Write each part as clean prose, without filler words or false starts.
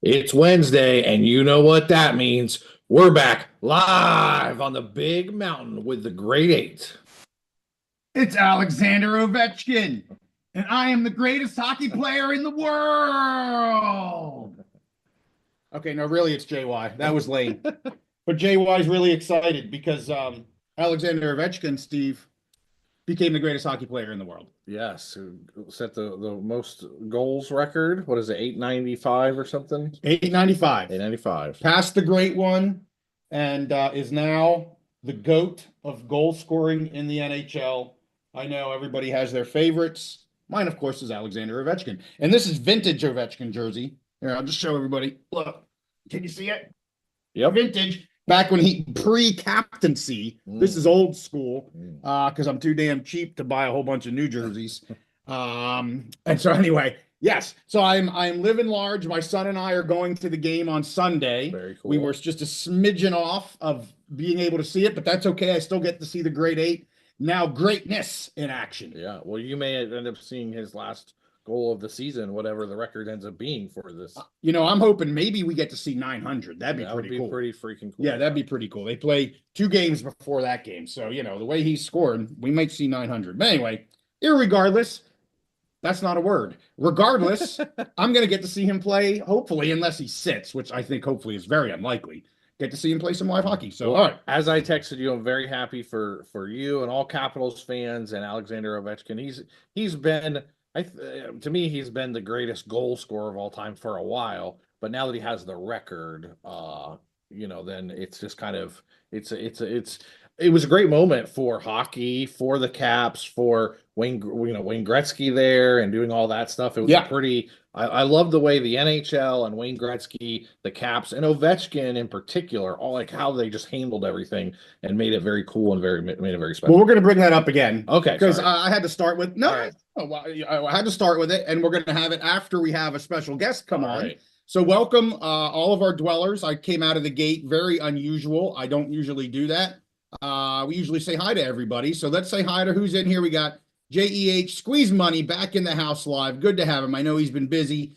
It's Wednesday, and you know what that means. We're back live on the big mountain with the Great Eight. It's Alexander Ovechkin, and I am the greatest hockey player in the world. Okay, no, really, it's JY. That was lame. But JY is really excited because Alexander Ovechkin, Steve, became the greatest hockey player in the world. Yes, who set the most goals record. What is it, 895 or something? 895. 895. Passed the great one and is now the GOAT of goal scoring in the NHL. I know everybody has their favorites. Mine, of course, is Alexander Ovechkin. And this is vintage Ovechkin jersey. Here, I'll just show everybody. Look, can you see it? Yep. Vintage. Back when he pre-captaincy. This is old school because I'm too damn cheap to buy a whole bunch of new jerseys. And so anyway, yes. So I'm living large. My son and I are going to the game on Sunday. Very cool. We were just a smidgen off of being able to see it, but that's okay. I still get to see the Great Eight. Now greatness in action. Yeah. Well, you may end up seeing his last goal of the season, whatever the record ends up being for this. I'm hoping maybe we get to see 900. That'd be pretty cool. Pretty freaking cool. Yeah, that'd be pretty cool. They play 2 games before that game. So, the way he's scoring, we might see 900. But anyway, irregardless, that's not a word. Regardless, I'm going to get to see him play, hopefully, unless he sits, which I think hopefully is very unlikely. Get to see him play some live hockey. So, well, all right. As I texted you, I'm very happy for you and all Capitals fans and Alexander Ovechkin. He's been, to me, he's been the greatest goal scorer of all time for a while. But now that he has the record, then it's just kind of it was a great moment for hockey, for the Caps, for Wayne Gretzky there and doing all that stuff. It was I love the way the NHL and Wayne Gretzky, the Caps, and Ovechkin in particular, all like how they just handled everything and made it very cool and made it very special. Well, we're going to bring that up again. Okay. Because I had to start with I had to start with it, and we're going to have it after we have a special guest come on. Right. So welcome all of our dwellers. I came out of the gate very unusual. I don't usually do that. We usually say hi to everybody. So let's say hi to who's in here. We got JEH Squeeze Money back in the house live. Good to have him. I know he's been busy.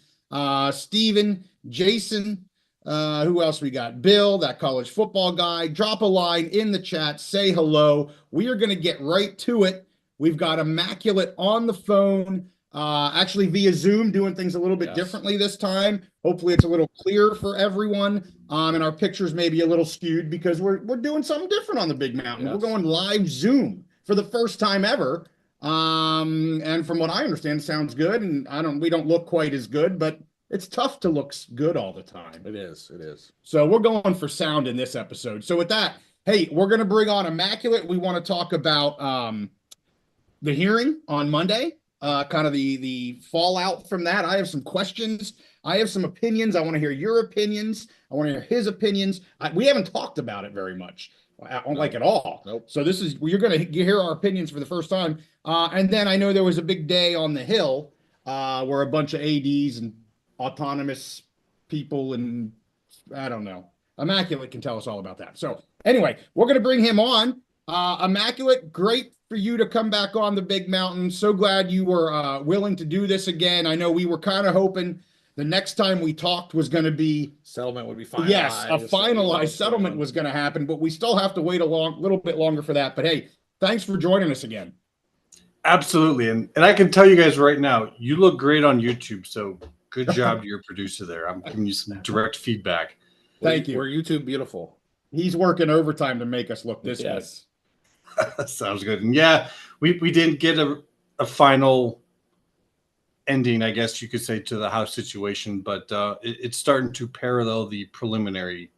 Steven, Jason, who else we got? Bill, that college football guy. Drop a line in the chat. Say hello. We are going to get right to it. We've got Immaculate on the phone. Actually via Zoom, doing things a little bit differently this time. Hopefully it's a little clearer for everyone. And our pictures may be a little skewed because we're doing something different on the big mountain. Yes. We're going live Zoom for the first time ever. And from what I understand, it sounds good. And we don't look quite as good, but it's tough to look good all the time. It is. So we're going for sound in this episode. So with that, hey, we're going to bring on Immaculate. We want to talk about the hearing on Monday. Kind of the fallout from that. I have some questions. I have some opinions. I want to hear your opinions. I want to hear his opinions. We haven't talked about it very much, like at all. Nope. So you're going to hear our opinions for the first time. And then I know there was a big day on the Hill where a bunch of ADs and autonomous people and I don't know. Immaculate can tell us all about that. So anyway, we're going to bring him on. Immaculate, great for you to come back on the big mountain. So glad you were willing to do this again. I know we were kind of hoping the next time we talked was going to be settlement would be finalized. Yes, a finalized settlement was going to happen, but we still have to wait a little bit longer for that. But hey, thanks for joining us again. Absolutely. And I can tell you guys right now, you look great on YouTube. So good job to your producer there. I'm giving you some direct feedback. Thank you. We're YouTube beautiful. He's working overtime to make us look this good. Sounds good. And yeah, we didn't get a final ending, I guess you could say, to the House situation, but it's starting to parallel the preliminary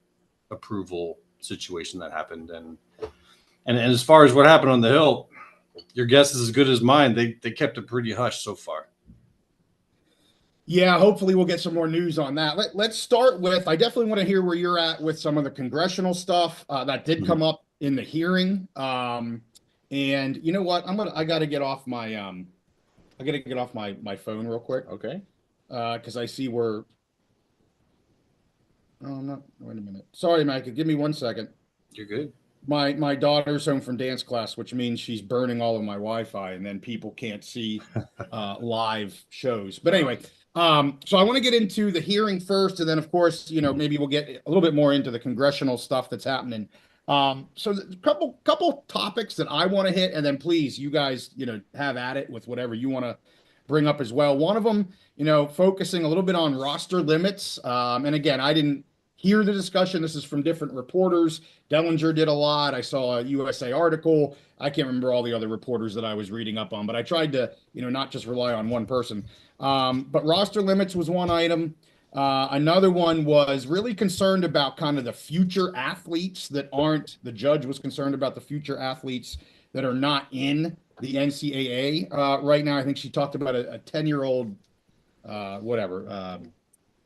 approval situation that happened. And as far as what happened on the Hill, your guess is as good as mine. They kept it pretty hush so far. Yeah, hopefully we'll get some more news on that. Let's start with, I definitely want to hear where you're at with some of the congressional stuff that did come up in the hearing. And you know what? I got to get off my my phone real quick. Okay. Because I see where. Oh, I'm not. Wait a minute. Sorry, Mike. Give me 1 second. You're good. My daughter's home from dance class, which means she's burning all of my Wi-Fi, and then people can't see live shows. But anyway, So I want to get into the hearing first, and then of course, maybe we'll get a little bit more into the congressional stuff that's happening. So a couple topics that I want to hit, and then please, you guys, have at it with whatever you want to bring up as well. One of them, focusing a little bit on roster limits. And again, I didn't hear the discussion. This is from different reporters. Dellinger did a lot. I saw a USA article. I can't remember all the other reporters that I was reading up on, but I tried to, not just rely on one person. But roster limits was one item. Another one was really concerned about kind of the future athletes that aren't, the judge was concerned about the future athletes that are not in the NCAA right now. I think she talked about a 10-year-old, whatever.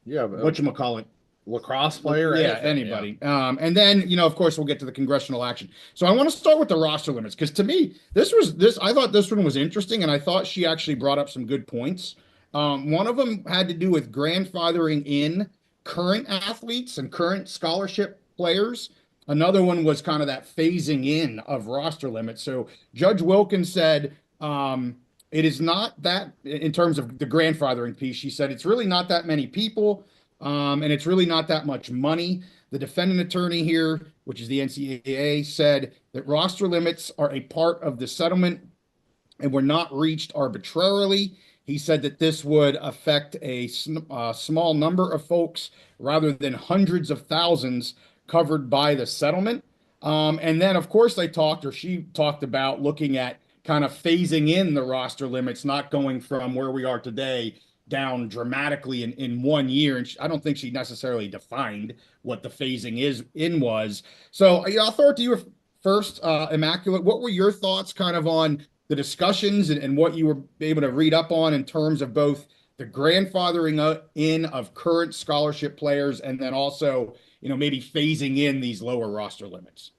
Yeah. Whatchamacallit. Lacrosse player. Yeah, anybody. Yeah. And then, of course, we'll get to the congressional action. So I want to start with the roster limits, because to me, I thought this one was interesting, and I thought she actually brought up some good points. One of them had to do with grandfathering in current athletes and current scholarship players. Another one was kind of that phasing in of roster limits. So Judge Wilkins said, it is not that, in terms of the grandfathering piece, she said it's really not that many people, and it's really not that much money. The defendant attorney here, which is the NCAA, said that roster limits are a part of the settlement and were not reached arbitrarily. He said that this would affect a small number of folks rather than hundreds of thousands covered by the settlement. And then, of course, she talked about looking at kind of phasing in the roster limits, not going from where we are today down dramatically in 1 year. And I don't think she necessarily defined what the phasing was. So I'll throw it to you first, Immaculate. What were your thoughts kind of on the discussions and what you were able to read up on in terms of both the grandfathering in of current scholarship players, and then also, maybe phasing in these lower roster limits?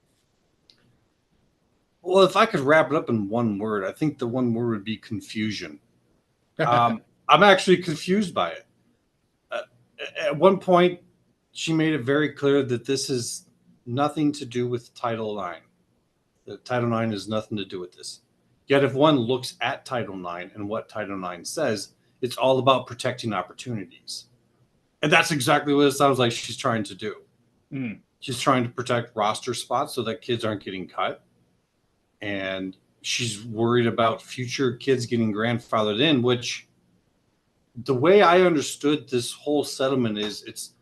Well, if I could wrap it up in one word, I think the one word would be confusion. I'm actually confused by it. At one point, she made it very clear that this is nothing to do with Title IX. That Title IX has nothing to do with this. Yet if one looks at Title IX and what Title IX says, it's all about protecting opportunities. And that's exactly what it sounds like she's trying to do. Mm. She's trying to protect roster spots so that kids aren't getting cut. And she's worried about future kids getting grandfathered in, which the way I understood this whole settlement is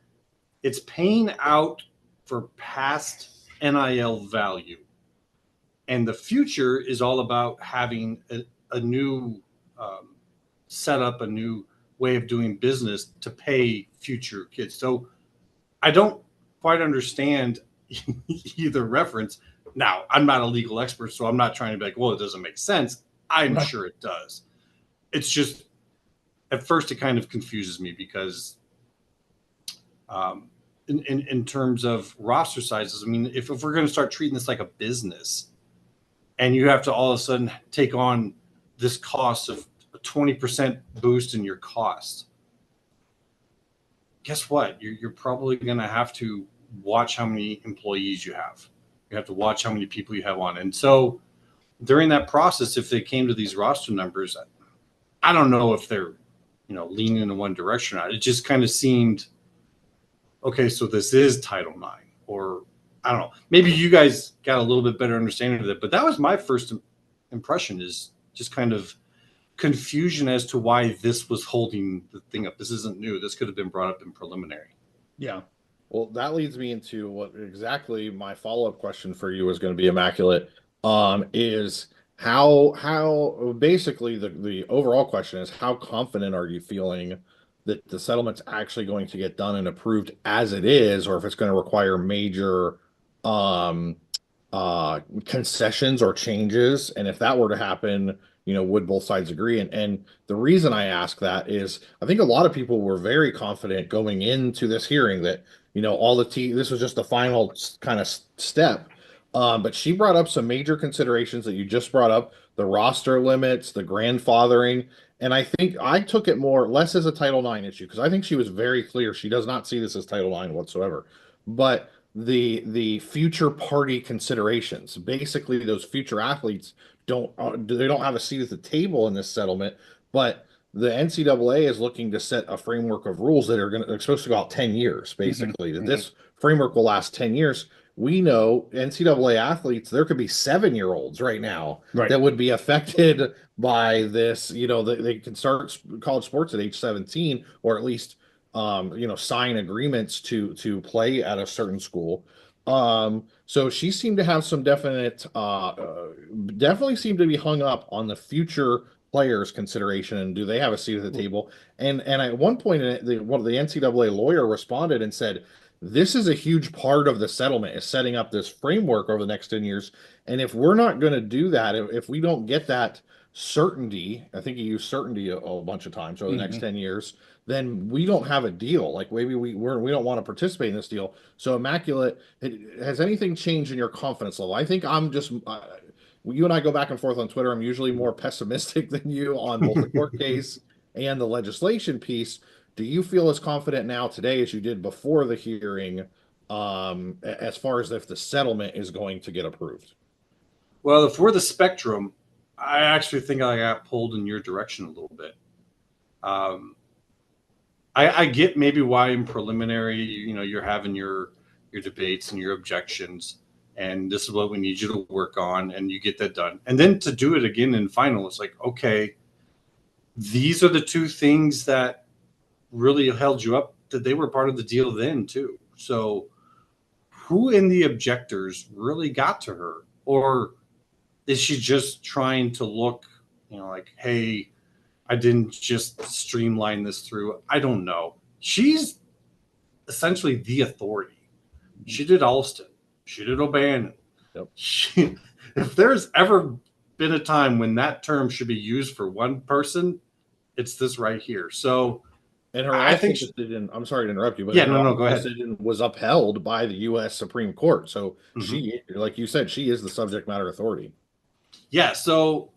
it's paying out for past NIL value. And the future is all about having a new setup, a new way of doing business to pay future kids. So I don't quite understand either reference. Now, I'm not a legal expert, so I'm not trying to be like, well, it doesn't make sense. I'm sure it does. It's just, at first, it kind of confuses me because in terms of roster sizes, I mean, if we're going to start treating this like a business, and you have to all of a sudden take on this cost of a 20% boost in your cost, guess what? You're probably going to have to watch how many employees you have. You have to watch how many people you have on. And so during that process, if they came to these roster numbers, I don't know if they're, leaning in one direction or not. It just kind of seemed, okay, so this is Title IX, or I don't know. Maybe you guys got a little bit better understanding of it, but that was my first impression, is just kind of confusion as to why this was holding the thing up. This isn't new. This could have been brought up in preliminary. Yeah. Well, that leads me into what exactly my follow-up question for you is going to be, Immaculate, is how basically the overall question is, how confident are you feeling that the settlement's actually going to get done and approved as it is, or if it's going to require major concessions or changes? And if that were to happen, would both sides agree? And the reason I ask that is I think a lot of people were very confident going into this hearing that, this was just the final kind of step. But she brought up some major considerations that you just brought up: the roster limits, the grandfathering. And I think I took it less as a Title IX issue, because I think she was very clear she does not see this as Title IX whatsoever. But the future party considerations, basically those future athletes don't have a seat at the table in this settlement, but the NCAA is looking to set a framework of rules that are supposed to go out 10 years, basically. That this framework will last 10 years. We know NCAA athletes, there could be 7-year-olds right now that would be affected by this. They can start college sports at age 17, or at least sign agreements to play at a certain school. So she seemed to have some definitely seemed to be hung up on the future players consideration, and do they have a seat at the table? And at one point, one of the NCAA lawyer responded and said, this is a huge part of the settlement, is setting up this framework over the next 10 years. And if we're not going to do that, if we don't get that certainty, I think he used certainty a bunch of times over the next 10 years, then we don't have a deal. Like maybe we don't want to participate in this deal. So Immaculate, has anything changed in your confidence level? I think I'm just, you and I go back and forth on Twitter. I'm usually more pessimistic than you on both the court case and the legislation piece. Do you feel as confident now today as you did before the hearing, as far as if the settlement is going to get approved? Well, if we're the spectrum, I actually think I got pulled in your direction a little bit. I get maybe why in preliminary, you're having your debates and your objections, and this is what we need you to work on, and you get that done. And then to do it again in final, it's like, okay, these are the two things that really held you up, that they were part of the deal then too. So who in the objectors really got to her? Or is she just trying to look, like, hey, I didn't just streamline this through? I don't know. She's essentially the authority. She did Alston. She did O'Bannon. Yep. If there's ever been a time when that term should be used for one person, it's this right here. So, and her decision, I'm sorry to interrupt you, but no, go ahead. Decision was upheld by the U.S. Supreme Court. So she, like you said, she is the subject matter authority. Yeah. So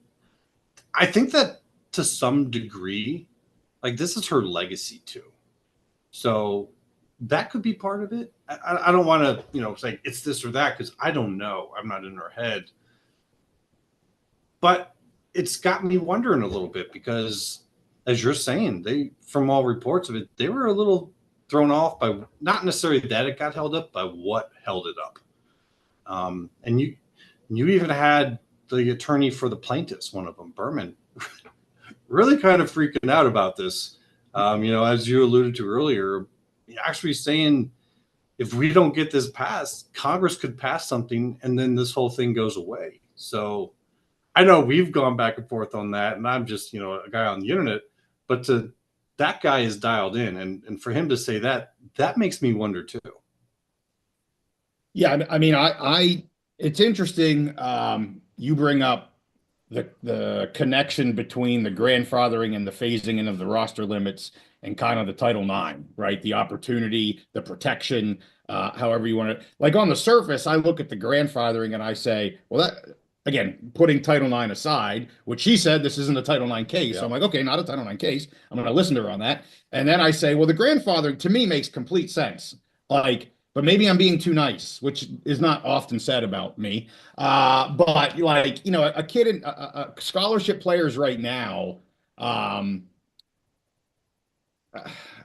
I think that to some degree, like, this is her legacy too. So that could be part of it. I don't want to, say it's this or that, because I don't know. I'm not in her head. But it's got me wondering a little bit, because as you're saying, from all reports of it, they were a little thrown off by not necessarily that it got held up, by what held it up. And you even had the attorney for the plaintiffs, one of them, Berman, really kind of freaking out about this. As you alluded to earlier, actually saying, if we don't get this passed, Congress could pass something and then this whole thing goes away. So I know we've gone back and forth on that, and I'm just, a guy on the internet, but that guy is dialed in, and for him to say that makes me wonder too. Yeah, I mean, it's interesting. You bring up the connection between the grandfathering and the phasing in of the roster limits and kind of the Title IX, right? The opportunity, the protection, however you want to, like, on the surface, I look at the grandfathering and I say, well, that, again, putting Title IX aside, which she said this isn't a Title IX case. Yeah. So I'm like, okay, not a Title IX case. I'm going to listen to her on that. And then I say, well, the grandfathering to me makes complete sense. Like, but maybe I'm being too nice, which is not often said about me. But like, a kid in scholarship players right now,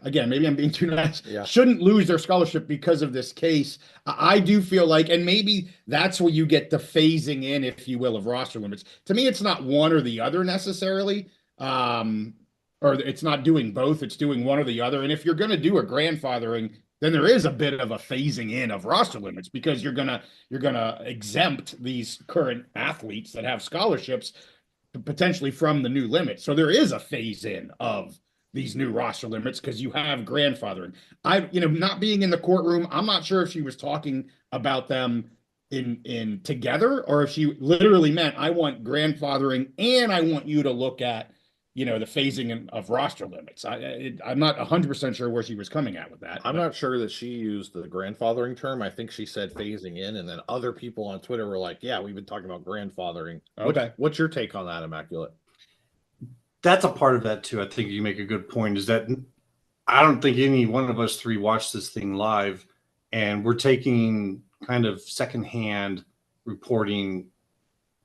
again, maybe I'm being too nice, shouldn't lose their scholarship because of this case. I do feel like, and maybe that's where you get the phasing in, if you will, of roster limits. To me, it's not one or the other necessarily, or it's not doing both. It's doing one or the other. And if you're going to do a grandfathering, then there is a bit of a phasing in of roster limits, because you're gonna exempt these current athletes that have scholarships potentially from the new limit. So there is a phase in of these new roster limits because you have grandfathering. Not being in the courtroom, I'm not sure if she was talking about them in together, or if she literally meant, I want grandfathering and I want you to look at, the phasing of roster limits. I'm not 100% sure where she was coming at with that. I'm not sure that she used the grandfathering term. I think she said phasing in, and then other people on Twitter were like, yeah, we've been talking about grandfathering. Okay. What's your take on that, Immaculate? That's a part of that too. I think you make a good point, is that I don't think any one of us three watched this thing live, and we're taking kind of secondhand reporting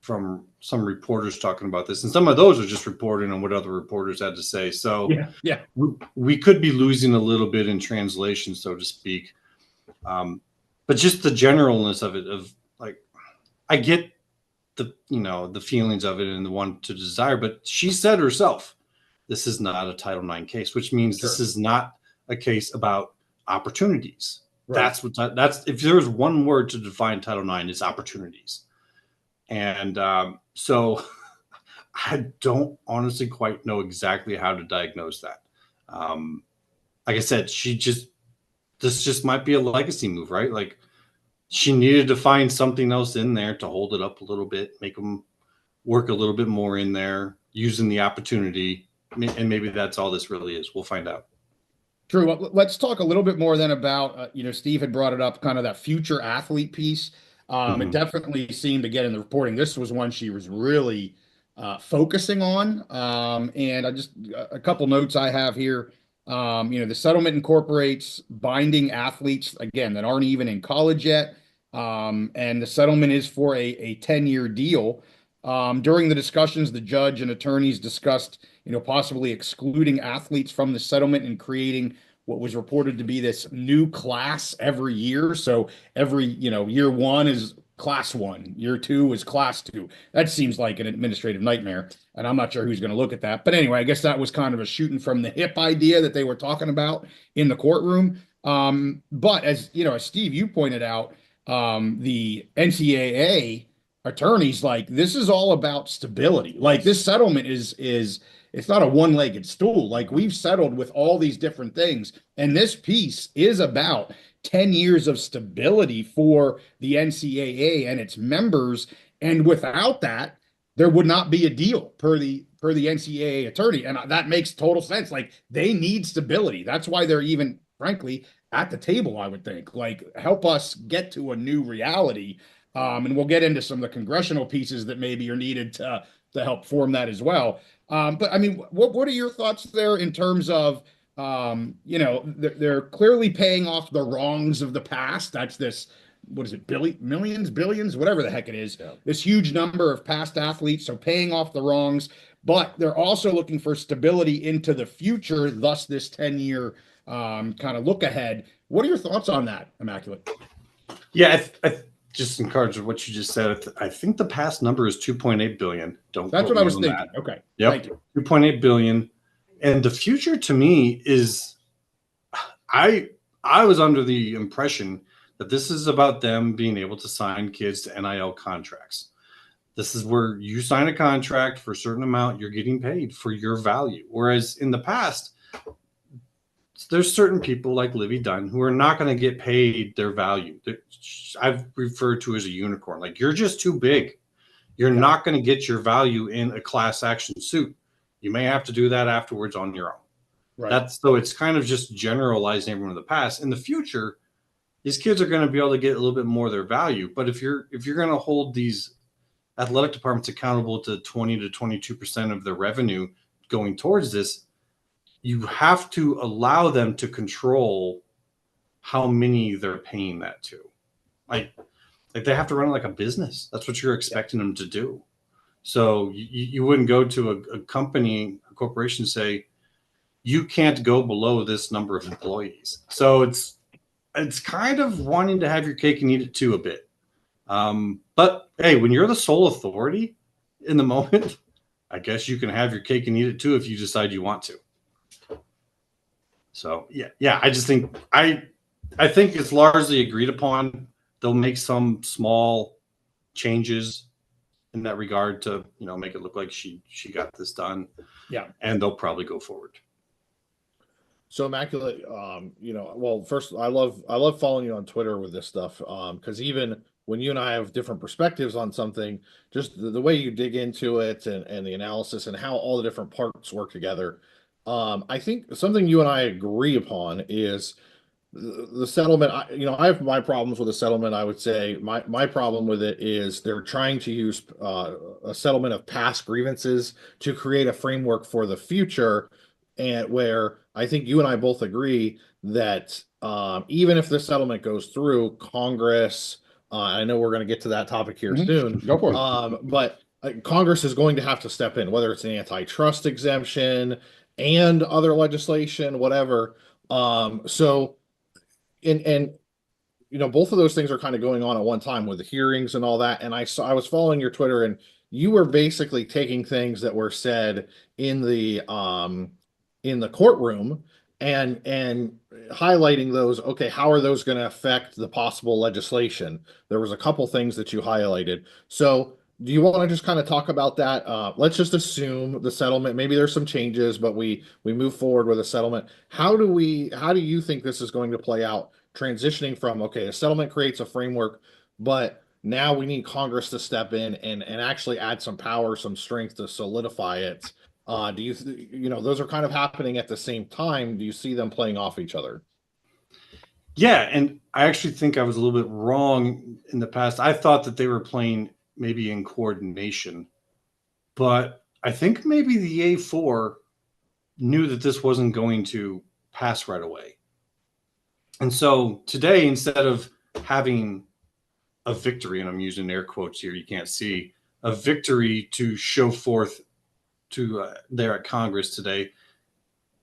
from some reporters talking about this, and some of those are just reporting on what other reporters had to say. So yeah, we could be losing a little bit in translation, so to speak. But just the generalness of it, of like, I get the feelings of it and the one to desire, but she said herself, this is not a Title IX case, which means this is not a case about opportunities. Right. That's if there's one word to define Title IX, it's opportunities. And so I don't honestly quite know exactly how to diagnose that. Like I said, this just might be a legacy move, right? Like, she needed to find something else in there to hold it up a little bit, make them work a little bit more in there, using the opportunity. And maybe that's all this really is. We'll find out. True. Well, let's talk a little bit more then about, Steve had brought it up, kind of that future athlete piece. It definitely seemed to get in the reporting. This was one she was really focusing on. And I just, a couple notes I have here. The settlement incorporates binding athletes, again, that aren't even in college yet. And the settlement is for a 10-year deal. During the discussions, the judge and attorneys discussed, possibly excluding athletes from the settlement and creating what was reported to be this new class every year. So every, year one is class one, year two is class two. That seems like an administrative nightmare, and I'm not sure who's going to look at that. But anyway, I guess that was kind of a shooting from the hip idea that they were talking about in the courtroom. But as Steve, you pointed out, the NCAA attorneys, like, this is all about stability. Like, this settlement is it's not a one-legged stool. Like, we've settled with all these different things, and this piece is about 10 years of stability for the NCAA and its members. And without that, there would not be a deal per the NCAA attorney. And that makes total sense. Like, they need stability. That's why they're even, frankly, at the table, I would think. Like, help us get to a new reality. And we'll get into some of the congressional pieces that maybe are needed to help form that as well. But I mean, what are your thoughts there in terms of, they're clearly paying off the wrongs of the past. That's this, what is it, millions, billions, whatever the heck it is, this huge number of past athletes. So paying off the wrongs, but they're also looking for stability into the future, thus this 10-year kind of look ahead. What are your thoughts on that, Immaculate? Yeah, I just encourage what you just said. I think the past number is 2.8 billion. That's what I was thinking. That. Okay. Yep. Thank you. 2.8 billion. And the future to me is, I was under the impression that this is about them being able to sign kids to NIL contracts. This is where you sign a contract for a certain amount, you're getting paid for your value. Whereas in the past, there's certain people like Livy Dunn who are not going to get paid their value. I've referred to as a unicorn. Like, you're just too big. You're not going to get your value in a class action suit. You may have to do that afterwards on your own. Right. So it's kind of just generalizing everyone in the past. In the future, these kids are going to be able to get a little bit more of their value. But if you're going to hold these athletic departments accountable to 20 to 22% of their revenue going towards this, you have to allow them to control how many they're paying that to. Like they have to run it like a business. That's what you're expecting them to do. So you wouldn't go to a company, a corporation, say, you can't go below this number of employees. So it's kind of wanting to have your cake and eat it too a bit. But hey, when you're the sole authority in the moment, I guess you can have your cake and eat it too if you decide you want to. So yeah, I just think I think it's largely agreed upon. They'll make some small changes in that regard to, make it look like she got this done. Yeah. And they'll probably go forward. So Immaculate, well, first, I love following you on Twitter with this stuff. Because even when you and I have different perspectives on something, just the way you dig into it and the analysis and how all the different parts work together. I think something you and I agree upon is the settlement. I have my problems with the settlement. I would say my problem with it is they're trying to use a settlement of past grievances to create a framework for the future, and where I think you and I both agree that even if the settlement goes through, Congress I know we're going to get to that topic here soon. Go for it. But Congress is going to have to step in, whether it's an antitrust exemption and other legislation, whatever. So, and both of those things are kind of going on at one time with the hearings and all that. And I was following your Twitter, and you were basically taking things that were said in the courtroom and highlighting those. Okay, how are those going to affect the possible legislation? There was a couple things that you highlighted. So do you want to just kind of talk about that? Let's just assume the settlement, maybe there's some changes, but we move forward with a settlement. How do you think this is going to play out, transitioning from, okay, a settlement creates a framework, but now we need Congress to step in and actually add some power, some strength to solidify it? Do you those are kind of happening at the same time? Do you see them playing off each other? Yeah, and I actually think I was a little bit wrong in the past. I thought that they were playing maybe in coordination, but I think maybe the A4 knew that this wasn't going to pass right away. And so today, instead of having a victory, and I'm using air quotes here, you can't see, a victory to show forth to there at Congress today,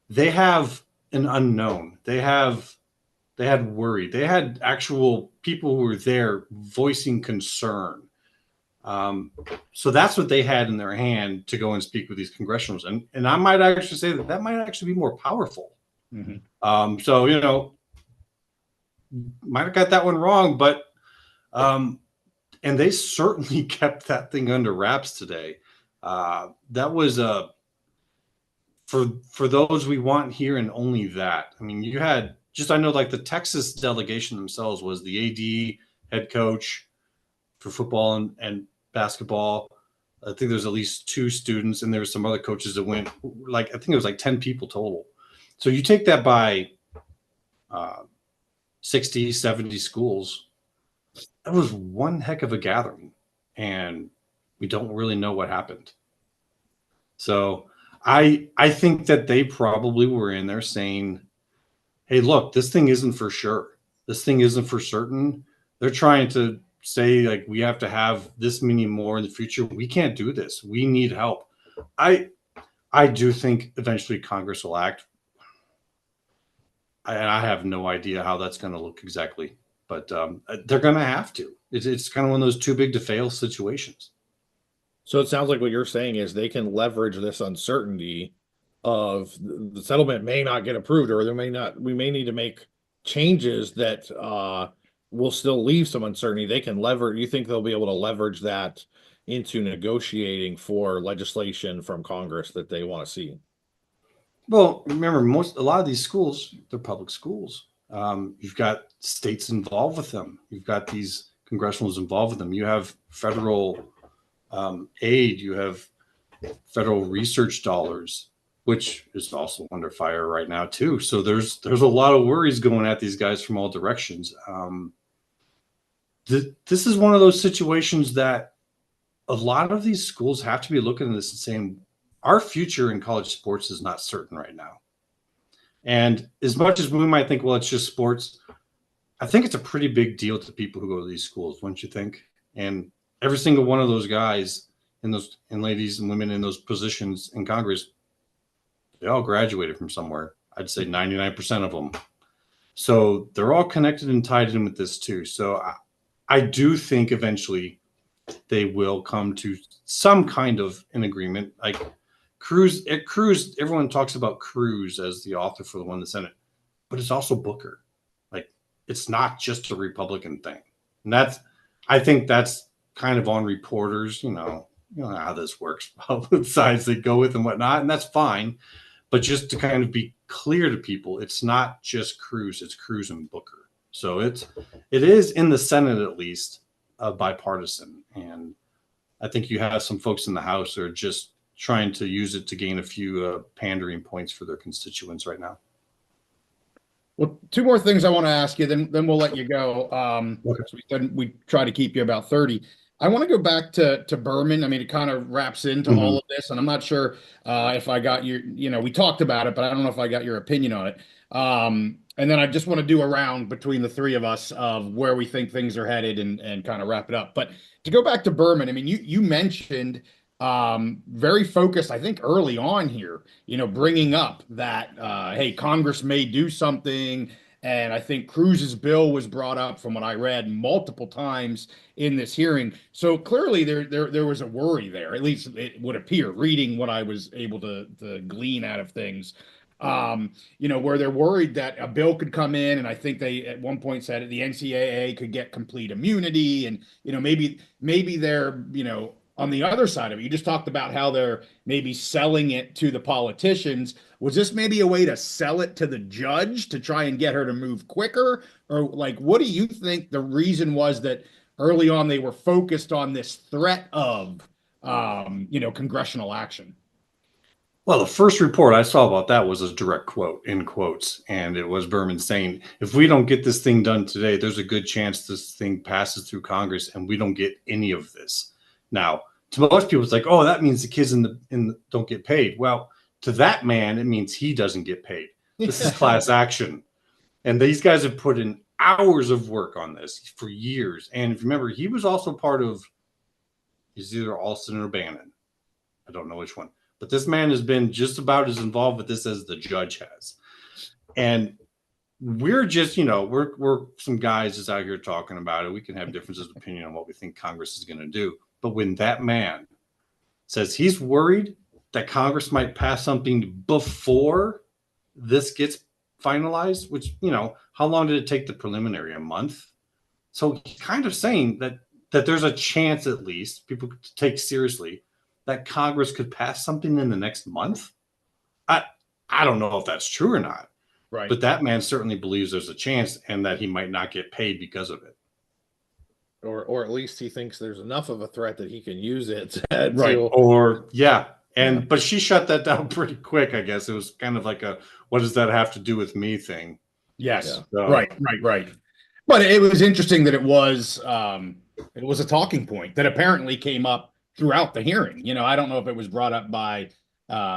they have an unknown. They had worry. They had actual people who were there voicing concern. So that's what they had in their hand to go and speak with these congressionals. And I might actually say that might actually be more powerful. So, might have got that one wrong, but and they certainly kept that thing under wraps today. That was for those we want here, and only that. I mean, you had I know like the Texas delegation themselves was the AD, head coach for football and basketball. I think there's at least 2 students, and there were some other coaches that went, I think it was 10 people total. So you take that by 60, 70 schools. That was one heck of a gathering, and we don't really know what happened. So I think that they probably were in there saying, hey, look, this thing isn't for sure. This thing isn't for certain. They're trying to say, we have to have this many more in the future. We can't do this. We need help. I do think eventually Congress will act. And I have no idea how that's going to look exactly. But they're going to have to. It's kind of one of those too big to fail situations. So it sounds like what you're saying is they can leverage this uncertainty of the settlement may not get approved, or we may need to make changes that will still leave some uncertainty. They can you think they'll be able to leverage that into negotiating for legislation from Congress that they want to see? Well, remember, a lot of these schools, they're public schools. You've got states involved with them. You've got these congressionals involved with them. You have federal aid. You have federal research dollars, which is also under fire right now too. So there's a lot of worries going at these guys from all directions. This is one of those situations that a lot of these schools have to be looking at this and saying, our future in college sports is not certain right now. And as much as we might think, well, it's just sports, I think it's a pretty big deal to people who go to these schools, wouldn't you think? And every single one of those guys and ladies and women in those positions in Congress, they all graduated from somewhere. I'd say 99% of them. So they're all connected and tied in with this too. So I do think eventually they will come to some kind of an agreement. Like Cruz, everyone talks about Cruz as the author for the one in the Senate, but it's also Booker. It's not just a Republican thing. And I think that's kind of on reporters, you know how this works, both sides they go with and whatnot, and that's fine. But just to kind of be clear to people, it's not just Cruz, it's Cruz and Booker. So it is in the Senate, at least, bipartisan. And I think you have some folks in the House that are just trying to use it to gain a few pandering points for their constituents right now. Well, 2 more things I want to ask you, then we'll let you go. Okay. So we try to keep you about 30. I want to go back to Berman. I mean, it kind of wraps into all of this, and I'm not sure if I got your, we talked about it, but I don't know if I got your opinion on it. And then I just want to do a round between the three of us of where we think things are headed and kind of wrap it up. But to go back to Berman, I mean, you mentioned very focused, I think, early on here, bringing up that, hey, Congress may do something. And I think Cruz's bill was brought up, from what I read, multiple times in this hearing. So clearly there was a worry there, at least it would appear, reading what I was able to glean out of things. Where they're worried that a bill could come in, and I think they at one point said the NCAA could get complete immunity, and maybe they're on the other side of it. You just talked about how they're maybe selling it to the politicians. Was this maybe a way to sell it to the judge to try and get her to move quicker? Or what do you think the reason was that early on they were focused on this threat of, congressional action? Well, the first report I saw about that was a direct quote, in quotes, and it was Berman saying, if we don't get this thing done today, there's a good chance this thing passes through Congress and we don't get any of this. Now, to most people, it's like, oh, that means the kids in the don't get paid. Well, to that man, it means he doesn't get paid. This is class action. And these guys have put in hours of work on this for years. And if you remember, he was also part of, he's either Alston or Bannon. I don't know which one. But this man has been just about as involved with this as the judge has. And we're just, we're some guys just out here talking about it. We can have differences of opinion on what we think Congress is going to do. But when that man says he's worried that Congress might pass something before this gets finalized, which, how long did it take the preliminary? A month? So he's kind of saying that there's a chance, at least, people could take seriously, that Congress could pass something in the next month. I don't know if that's true or not. Right. But that man certainly believes there's a chance, and that he might not get paid because of it. Or at least he thinks there's enough of a threat that he can use it. Right. Or but she shut that down pretty quick, I guess. It was kind of like a, what does that have to do with me thing? Yes. Yeah. So, Right. But it was interesting that it was a talking point that apparently came up throughout the hearing. I don't know if it was brought up by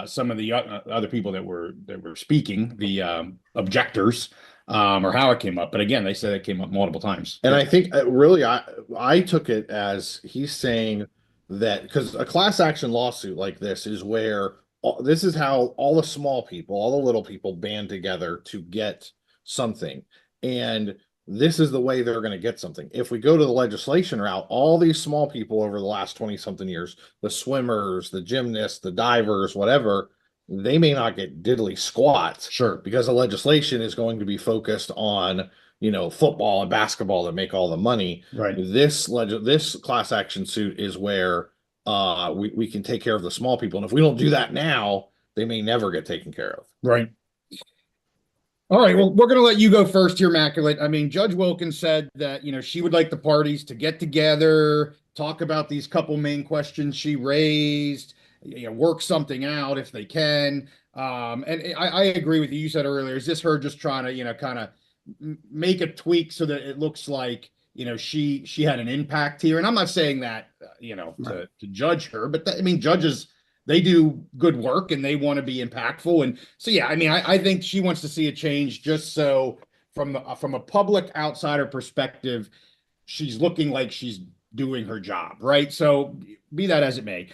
some of the other people that were speaking, the objectors, or how it came up. But again, they said it came up multiple times. And I think really I took it as he's saying that because a class action lawsuit like this is where this is how all the small people, all the little people band together to get something. And this is the way they're going to get something. If we go to the legislation route, all these small people over the last 20 something years, the swimmers, the gymnasts, the divers, whatever, they may not get diddly squats. Sure. Because the legislation is going to be focused on, football and basketball that make all the money. Right. This class action suit is where we can take care of the small people. And if we don't do that now, they may never get taken care of. Right. All right. Well, we're going to let you go first here, Immaculate. I mean, Judge Wilkins said that, she would like the parties to get together, talk about these couple main questions she raised, work something out if they can. And I agree with you. You said earlier, is this her just trying to, kind of make a tweak so that it looks like, she had an impact here? And I'm not saying that, to judge her, but judges, they do good work and they want to be impactful. And so, yeah, I think she wants to see a change just so from a public outsider perspective, she's looking like she's doing her job, right? So be that as it may,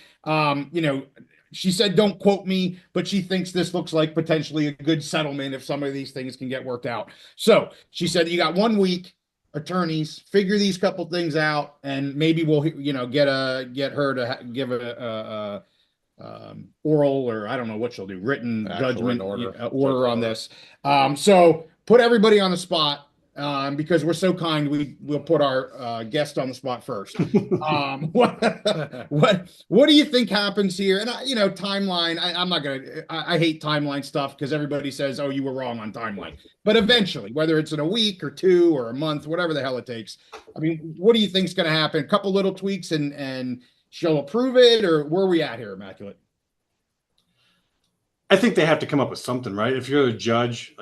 she said, don't quote me, but she thinks this looks like potentially a good settlement if some of these things can get worked out. So she said, you got 1 week, attorneys, figure these couple things out, and maybe we'll, get her to give a oral, or I don't know what she'll do, written judgment order on this. So put everybody on the spot. Because we're so kind, we'll put our guest on the spot first. What do you think happens here? And timeline. I'm not gonna. I hate timeline stuff because everybody says, "Oh, you were wrong on timeline." But eventually, whether it's in a week or 2 or a month, whatever the hell it takes. What do you think's going to happen? A couple little tweaks and she'll approve it, or where are we at here, Immaculate? I think they have to come up with something, right? If you're a judge,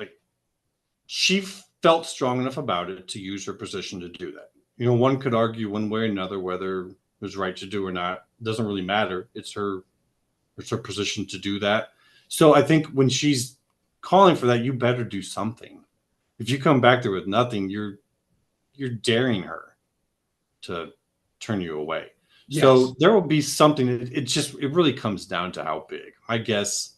she felt strong enough about it to use her position to do that. One could argue one way or another whether was right to do or not. It doesn't really matter. It's her position to do that. So I think when she's calling for that, you better do something. If you come back there with nothing, you're daring her to turn you away. Yes. So there will be something. It really comes down to how big. I guess,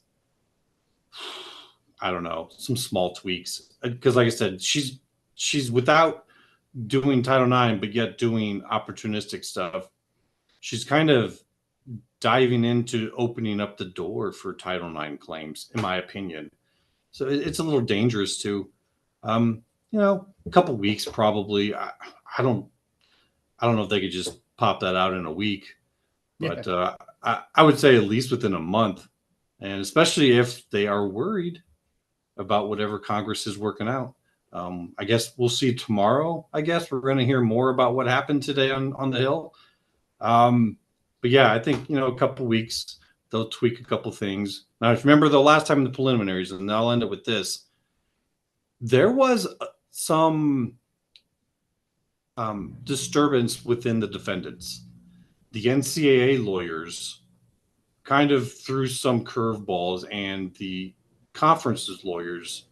I don't know, some small tweaks. Because like I said, she's without doing Title IX, but yet doing opportunistic stuff. She's kind of diving into opening up the door for Title IX claims, in my opinion. So it's a little dangerous too. A couple weeks probably. I don't know if they could just pop that out in a week, but I would say at least within a month, and especially if they are worried about whatever Congress is working out. I guess we'll see tomorrow. I guess we're going to hear more about what happened today on the Hill. But yeah, I think, a couple weeks, they'll tweak a couple things. Now, if you remember the last time in the preliminaries, and I'll end it with this, there was some disturbance within the defendants. The NCAA lawyers kind of threw some curveballs, and the conference's lawyers,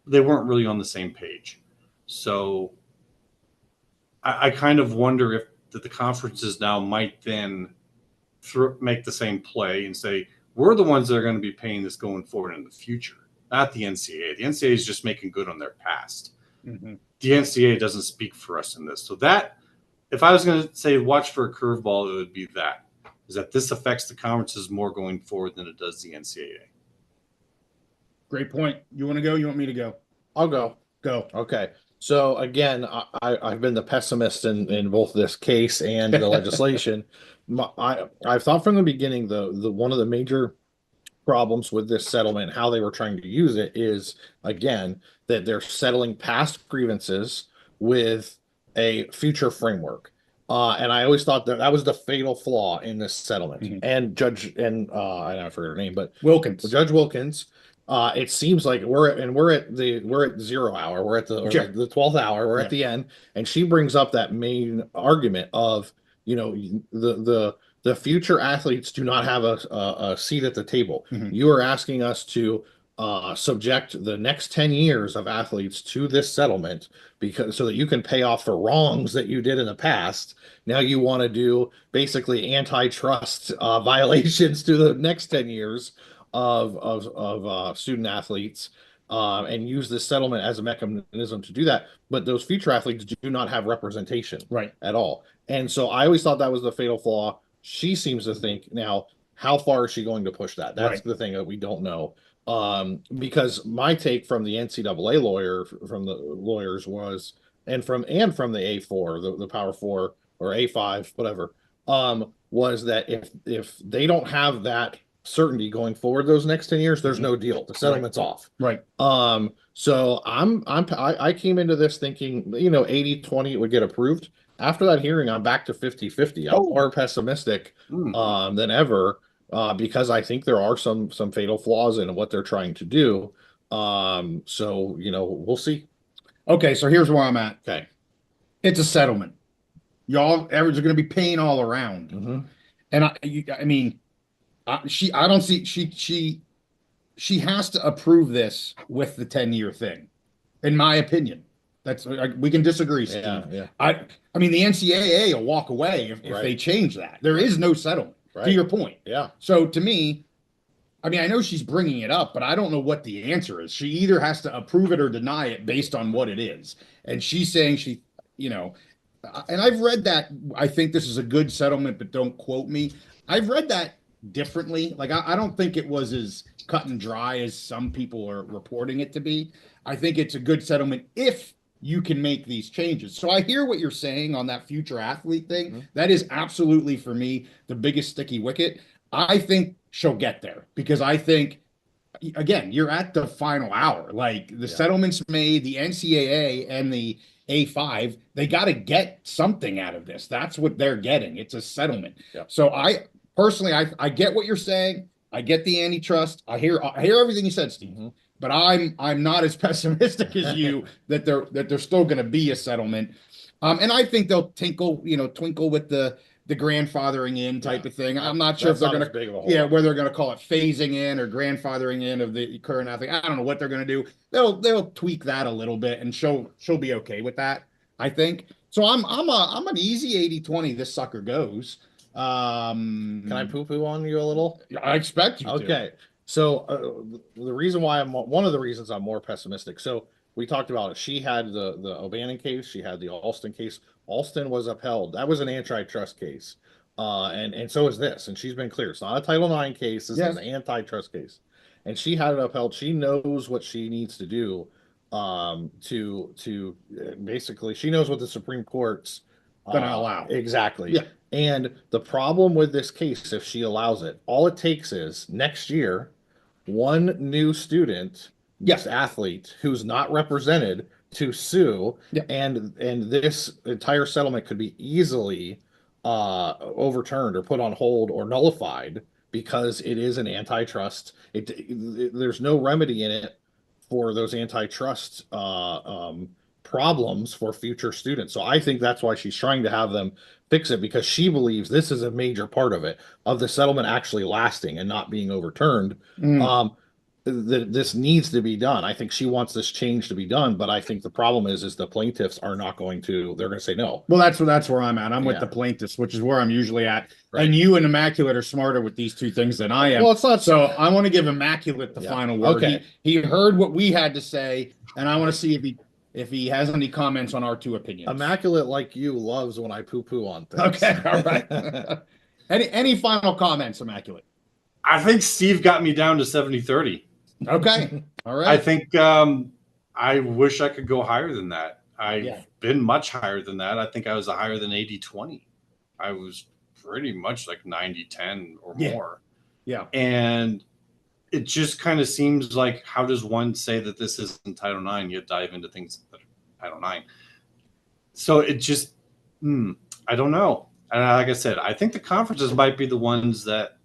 they weren't really on the same page. So I kind of wonder if the conferences now might then make the same play and say, we're the ones that are going to be paying this going forward in the future, not the NCAA. The NCAA is just making good on their past. Mm-hmm. The NCAA doesn't speak for us in this. So that, if I was going to say watch for a curveball, it would be that, is that this affects the conferences more going forward than it does the NCAA. Great point. You want to go? You want me to go? I'll go. Go. Okay. So again, I've been the pessimist in both this case and the legislation. I've thought from the beginning, the one of the major problems with this settlement, how they were trying to use it, is again that they're settling past grievances with a future framework. And I always thought that was the fatal flaw in this settlement. Mm-hmm. And I forget her name, but Judge Wilkins. It seems like we're at 0 hour. We're at the 12th hour. We're at the end, and she brings up that main argument of the future athletes do not have a seat at the table. Mm-hmm. You are asking us to subject the next 10 years of athletes to this settlement so that you can pay off for wrongs that you did in the past. Now you want to do basically antitrust violations to the next 10 years of student athletes, and use this settlement as a mechanism to do that. But those future athletes do not have representation at all. And so I always thought that was the fatal flaw. She seems to think now, how far is she going to push that? That's the thing that we don't know. Because my take from the NCAA from the lawyers was, and from the A4, the Power 4 or A5, whatever, was that if they don't have that certainty going forward those next 10 years, there's no deal. The settlement's off. Right. So I came into this thinking, 80-20 it would get approved. After that hearing, I'm back to 50-50. I'm more pessimistic than ever, because I think there are some fatal flaws in what they're trying to do. So we'll see. Okay, so here's where I'm at. Okay. It's a settlement. Y'all average are going to be paying all around. Mm-hmm. And I don't see she has to approve this with the 10-year thing, in my opinion. We can disagree, Steve. Yeah. I mean, the NCAA will walk away if they change that. There is no settlement, to your point. Yeah. So to me, I know she's bringing it up, but I don't know what the answer is. She either has to approve it or deny it based on what it is. And she's saying and I've read that. I think this is a good settlement, but don't quote me. I've read that differently. Like, I don't think it was as cut and dry as some people are reporting it to be. I think it's a good settlement if you can make these changes. So I hear what you're saying on that future athlete thing. Mm-hmm. That is absolutely, for me, the biggest sticky wicket. I think she'll get there, because I think, again, you're at the final hour. Like, the settlement's made, the NCAA and the A5, they got to get something out of this. That's what they're getting. It's a settlement. Yeah. So personally, I get what you're saying. I get the antitrust. I hear everything you said, Steve. Mm-hmm. But I'm not as pessimistic as you that there's still going to be a settlement. And I think they'll twinkle with the the grandfathering in type of thing. I'm not sure if they're going to, whether they're going to call it phasing in or grandfathering in of the current athlete. I don't know what they're going to do. They'll tweak that a little bit, and she'll be okay with that, I think. So I'm an easy 80-20. This sucker goes. Can I poo-poo on you a little? I expect you to. Okay. So the reason why one of the reasons I'm more pessimistic. So we talked about it. She had the O'Bannon case. She had the Alston case. Alston was upheld. That was an antitrust case. And so is this. And she's been clear. It's not a Title IX case. This is an antitrust case. And she had it upheld. She knows what she needs to do to basically, she knows what the Supreme Court's gonna allow. Exactly. Yeah. And the problem with this case, if she allows it, all it takes is next year, one new student, athlete who's not represented to sue, and this entire settlement could be easily overturned or put on hold or nullified because it is an antitrust. There's no remedy in it for those antitrust problems for future students. So I think that's why she's trying to have them fix it, because she believes this is a major part of it, of the settlement actually lasting and not being overturned. This needs to be done. I think she wants this change to be done, but I think the problem is the plaintiffs are not going to, they're going to say no. Well, that's where I'm at. I'm with the plaintiffs, which is where I'm usually at. Right. And you and Immaculate are smarter with these two things than I am. Well, it's not so. I want to give Immaculate the final word. Okay. He heard what we had to say, and I want to see if he has any comments on our two opinions. Immaculate, like you, loves when I poo-poo on things. Okay, all right. Any final comments, Immaculate? I think Steve got me down to 70-30. Okay, all right. I think I wish I could go higher than that. I've been much higher than that. I think I was higher than 80-20. I was pretty much like 90-10 or more. Yeah. And it just kind of seems like, how does one say that this isn't Title IX, yet dive into things that are Title IX? So it just, I don't know. And like I said, I think the conferences might be the ones that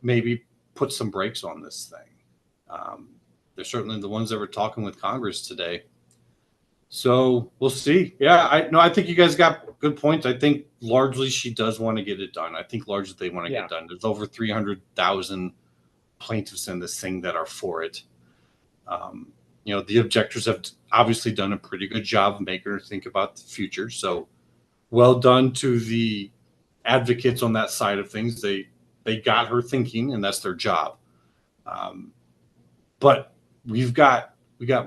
maybe put some brakes on this thing. They're certainly the ones that were talking with Congress today. So we'll see. Yeah, I think you guys got good points. I think largely she does want to get it done. I think largely they want to get it done. There's over 300,000 plaintiffs in this thing that are for it. The objectors have obviously done a pretty good job of making her think about the future. So well done to the advocates on that side of things. They got her thinking, and that's their job. But we got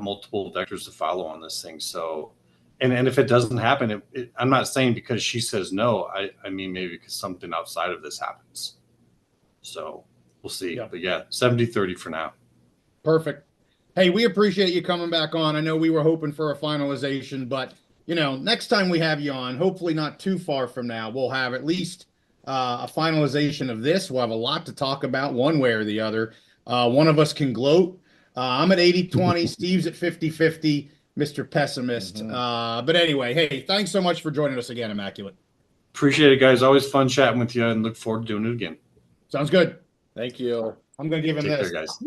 multiple vectors to follow on this thing. So, and if it doesn't happen, I'm not saying because she says no. I mean, maybe because something outside of this happens. So we'll see. But 70-30 for now. Perfect. Hey, we appreciate you coming back on. I know we were hoping for a finalization, but next time we have you on, hopefully not too far from now, we'll have at least a finalization of this. We'll have a lot to talk about one way or the other. One of us can gloat. I'm at 80-20. Steve's at 50-50, Mr. Pessimist. But anyway, hey, thanks so much for joining us again, Immaculate. Appreciate it, guys. Always fun chatting with you, and look forward to doing it again. Sounds good. Thank you. I'm going to give him Take this. care, guys.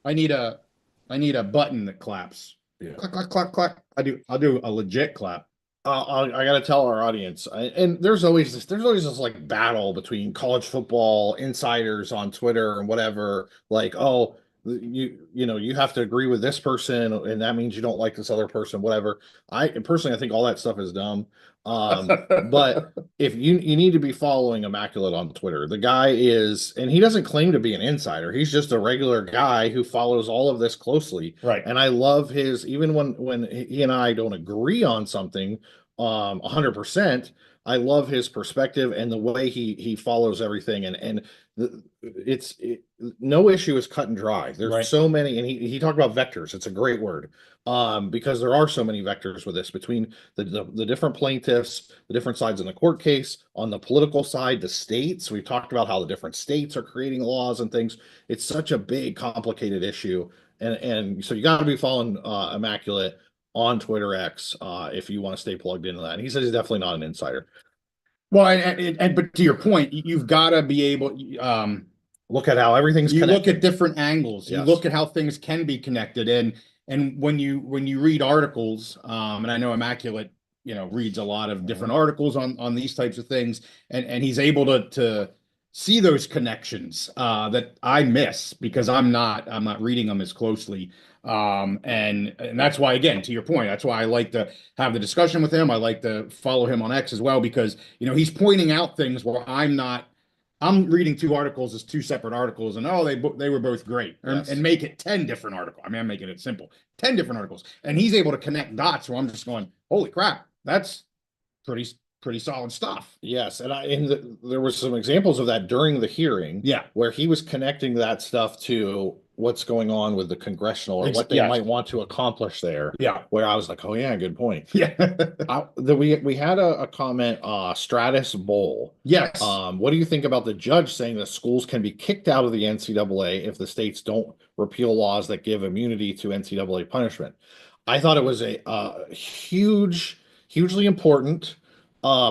I need a button that claps. Yeah. Clap, clap, clap, clap. I'll do a legit clap. I got to tell our audience, and there's always this like battle between college football insiders on Twitter and whatever, like, oh, you have to agree with this person, and that means you don't like this other person, whatever. I think all that stuff is dumb. But if you need to be following Immaculate on Twitter. The guy is, and he doesn't claim to be an insider. He's just a regular guy who follows all of this closely. Right. And I love his, even when he and I don't agree on something 100%, I love his perspective and the way he follows everything. And no issue is cut and dry. There's so many, and he talked about vectors. It's a great word, because there are so many vectors with this, between the different plaintiffs, the different sides in the court case, on the political side, the states. We've talked about how the different states are creating laws and things. It's such a big, complicated issue, and so you got to be following Immaculate on Twitter X if you want to stay plugged into that. And he says he's definitely not an insider. Well, but to your point, you've got to be able look at how everything's connected. Look at different angles. Yes. You look at how things can be connected, and when you read articles, and I know Immaculate, reads a lot of different articles on these types of things, and he's able to see those connections that I miss because I'm not reading them as closely. And that's why, again, to your point, that's why I like to have the discussion with him. I like to follow him on X as well, because, he's pointing out things where I'm reading two articles as two separate articles, and they were both great, Yes. and make it 10 different articles. I mean, I'm making it simple, 10 different articles, and he's able to connect dots where I'm just going, holy crap, that's pretty solid stuff. Yes, and there were some examples of that during the hearing. Yeah, where he was connecting that stuff to what's going on with the Congressional or what they Yes. might want to accomplish there. Yeah, Where I was like, oh yeah, good point. yeah, We had a comment, Stratus Bowl. yes. What do you think about the judge saying that schools can be kicked out of the NCAA if the states don't repeal laws that give immunity to NCAA punishment? I thought it was a hugely important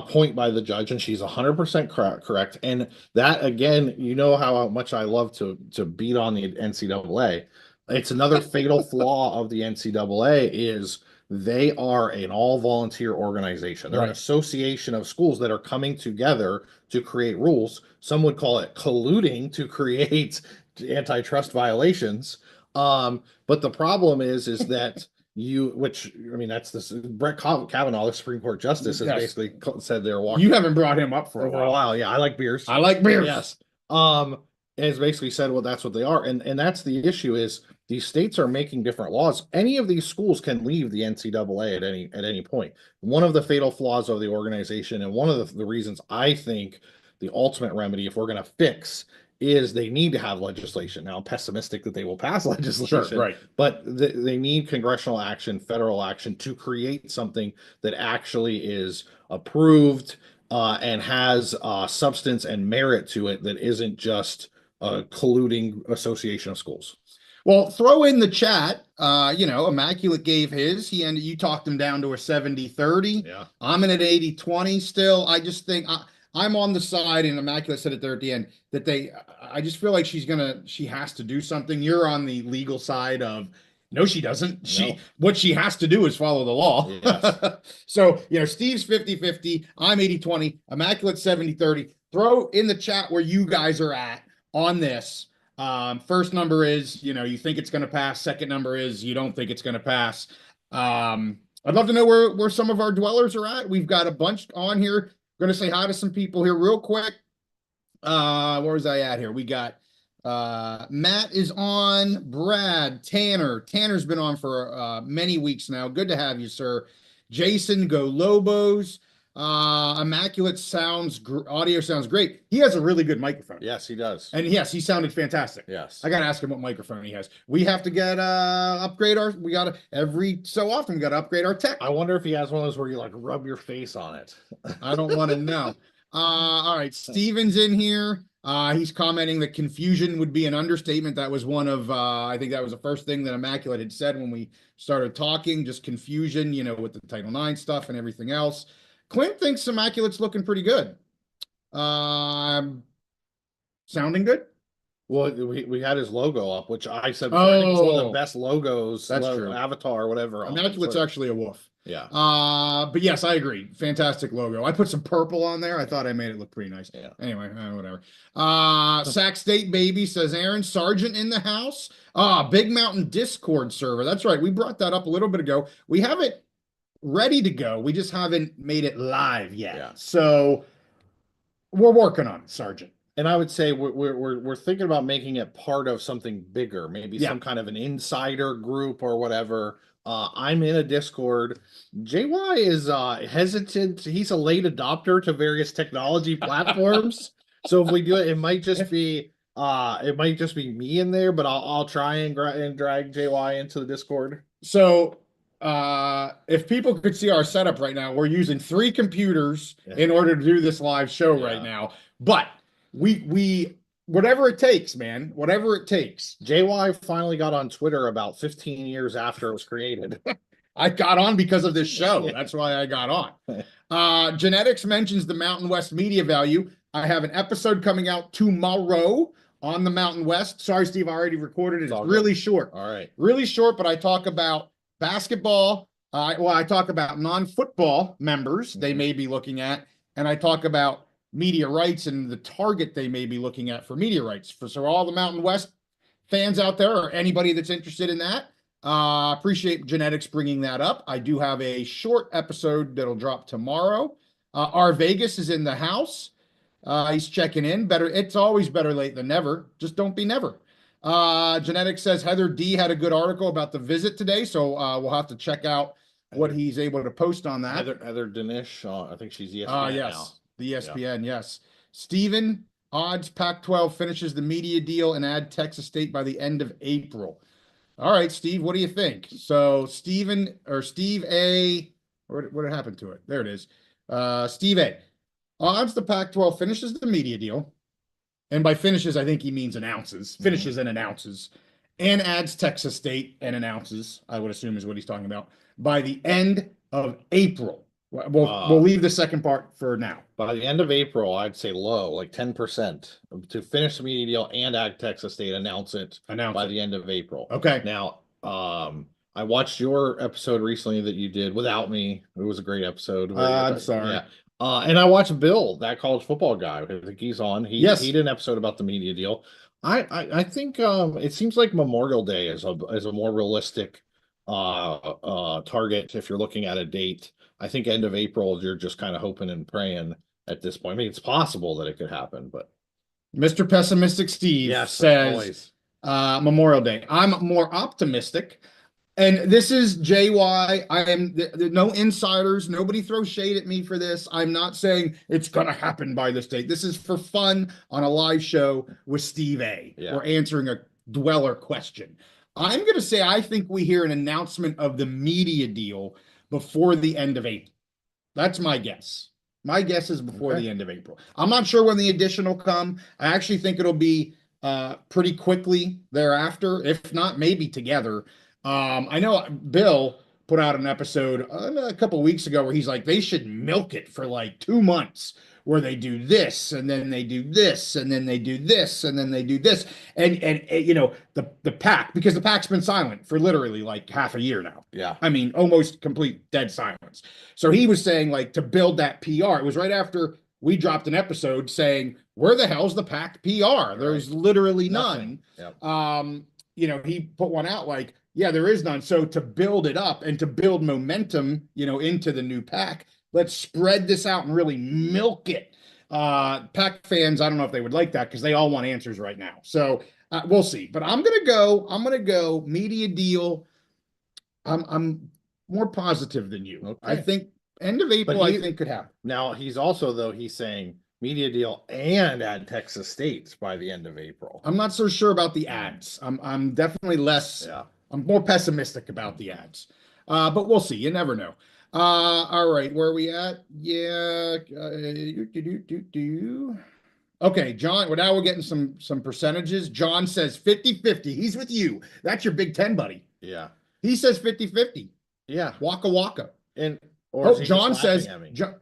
point by the judge, and she's 100% correct. And that, again, how much I love to beat on the NCAA. It's another fatal flaw of the NCAA is they are an all-volunteer organization. They're an association of schools that are coming together to create rules. Some would call it colluding to create antitrust violations. But the problem is that that's this Brett Kavanaugh, the Supreme Court Justice, has basically said they're walking. You haven't brought him up for a while. Yeah, I like beers. I like beers. Yes. Has basically said, well, that's what they are, and that's the issue is these states are making different laws. Any of these schools can leave the NCAA at any point. One of the fatal flaws of the organization, and one of the reasons I think the ultimate remedy, if we're going to fix, is they need to have legislation. Now, I'm pessimistic that they will pass legislation, Sure, right. but they need congressional action, federal action to create something that actually is approved and has substance and merit to it that isn't just a colluding association of schools. Well, throw in the chat, Immaculate gave his. You talked him down to a 70-30. Yeah. I'm in an 80-20 still. I just think I'm on the side, and Immaculate said it there at the end, that I just feel like she has to do something. You're on the legal side of, no, she doesn't. What she has to do is follow the law. Yes. So, Steve's 50-50, I'm 80-20, Immaculate 70-30. Throw in the chat where you guys are at on this. First number is, you think it's going to pass. Second number is you don't think it's going to pass. I'd love to know where some of our dwellers are at. We've got a bunch on here. Going to say hi to some people here real quick. Where was I at here? We got Matt is on, Brad, Tanner's been on for many weeks now. Good to have you, sir. Jason, go Lobos. Immaculate audio sounds great. He has a really good microphone. Yes, he does. And yes, he sounded fantastic. Yes. I gotta ask him what microphone he has. We have to get every so often we gotta upgrade our tech. I wonder if he has one of those where you like rub your face on it. I don't want to know. All right, Steven's in here. He's commenting that confusion would be an understatement. That was one of I think that was the first thing that Immaculate had said when we started talking, just confusion, with the Title IX stuff and everything else. Clint thinks Immaculate's looking pretty good. Sounding good? Well, we had his logo up, which I said I think it's one of the best logos. That's true. Avatar, whatever. Immaculate's actually a wolf. Yeah. But yes, I agree. Fantastic logo. I put some purple on there. I thought I made it look pretty nice. Yeah. Anyway, whatever. Sac State Baby says Aaron Sargent in the house. Big Mountain Discord server. That's right. We brought that up a little bit ago. We have it ready to go. We just haven't made it live yet. Yeah. So we're working on it, Sargent. And I would say we're thinking about making it part of something bigger, maybe some kind of an insider group or whatever. I'm in a Discord. JY is hesitant. He's a late adopter to various technology platforms. So if we do it, it might just be me in there, but I'll try and drag JY into the Discord. So if people could see our setup right now, we're using 3 computers in order to do this live show right now. But we whatever it takes, man, whatever it takes. JY finally got on Twitter about 15 years after it was created. I got on because of this show. That's why I got on. Genetics mentions the Mountain West media value. I have an episode coming out tomorrow on the Mountain West. Sorry, Steve, I already recorded it. It's really short. All right. Really short, but I talk about basketball, I talk about non-football members they may be looking at, and I talk about media rights and the target they may be looking at for media rights. So all the Mountain West fans out there, or anybody that's interested in that, appreciate Genetics bringing that up. I do have a short episode that'll drop tomorrow. R. Vegas is in the house. He's checking in. It's always better late than never. Just don't be never. Genetics says Heather D had a good article about the visit today, so we'll have to check out what he's able to post on that. Heather Dinesh, I think she's ESPN yes, now. The ESPN, yes. Steven, odds Pac-12 finishes the media deal and add Texas State by the end of April. All right, Steve, what do you think? So Steve A, what happened to it? There it is. Steve A, odds the Pac-12 finishes the media deal. And by finishes, I think he means announces, finishes and announces, and adds Texas State and announces, I would assume is what he's talking about, by the end of April. We'll leave the second part for now. By the end of April, I'd say low, like 10% to finish the media deal and add Texas State, announce it by the end of April. Okay. Now, I watched your episode recently that you did without me. It was a great episode. I'm sorry. Yeah. And I watched Bill, that college football guy. I think he's on. He did an episode about the media deal. I think it seems like Memorial Day is a more realistic target if you're looking at a date. I think end of April, you're just kind of hoping and praying at this point. I mean, it's possible that it could happen, but Mr. Pessimistic Steve says Memorial Day. I'm more optimistic. And this is JY. I am no insiders. Nobody throws shade at me for this. I'm not saying it's going to happen by this date. This is for fun on a live show with Steve A. We're answering a dweller question. I'm going to say I think we hear an announcement of the media deal before the end of April. That's my guess. My guess is before the end of April. I'm not sure when the addition will come. I actually think it'll be pretty quickly thereafter, if not maybe together. I know Bill put out an episode a couple weeks ago where he's like, they should milk it for like 2 months, where they do this and then they do this and then they do this and then they do this. And you know, the PAC, because the PAC's been silent for literally like half a year now. Yeah. I mean, almost complete dead silence. So he was saying, like, to build that PR, it was right after we dropped an episode saying, where the hell's the PAC PR? There's literally none. Yep. You know, he put one out like, yeah, there is none. So to build it up and to build momentum, you know, into the new PAC, let's spread this out and really milk it. PAC fans, I don't know if they would like that because they all want answers right now. So we'll see. But I'm gonna go media deal. I'm more positive than you. Okay. I think end of April, I think could happen. Now he's saying media deal and add Texas State by the end of April. I'm not so sure about the ads. I'm definitely less. Yeah. I'm more pessimistic about the ads. But we'll see. You never know. All right, where are we at? Yeah. Okay, John, well, now we're getting some percentages. John says 50-50. He's with you. That's your Big Ten, buddy. Yeah. He says 50-50. Yeah. Waka waka. And John says John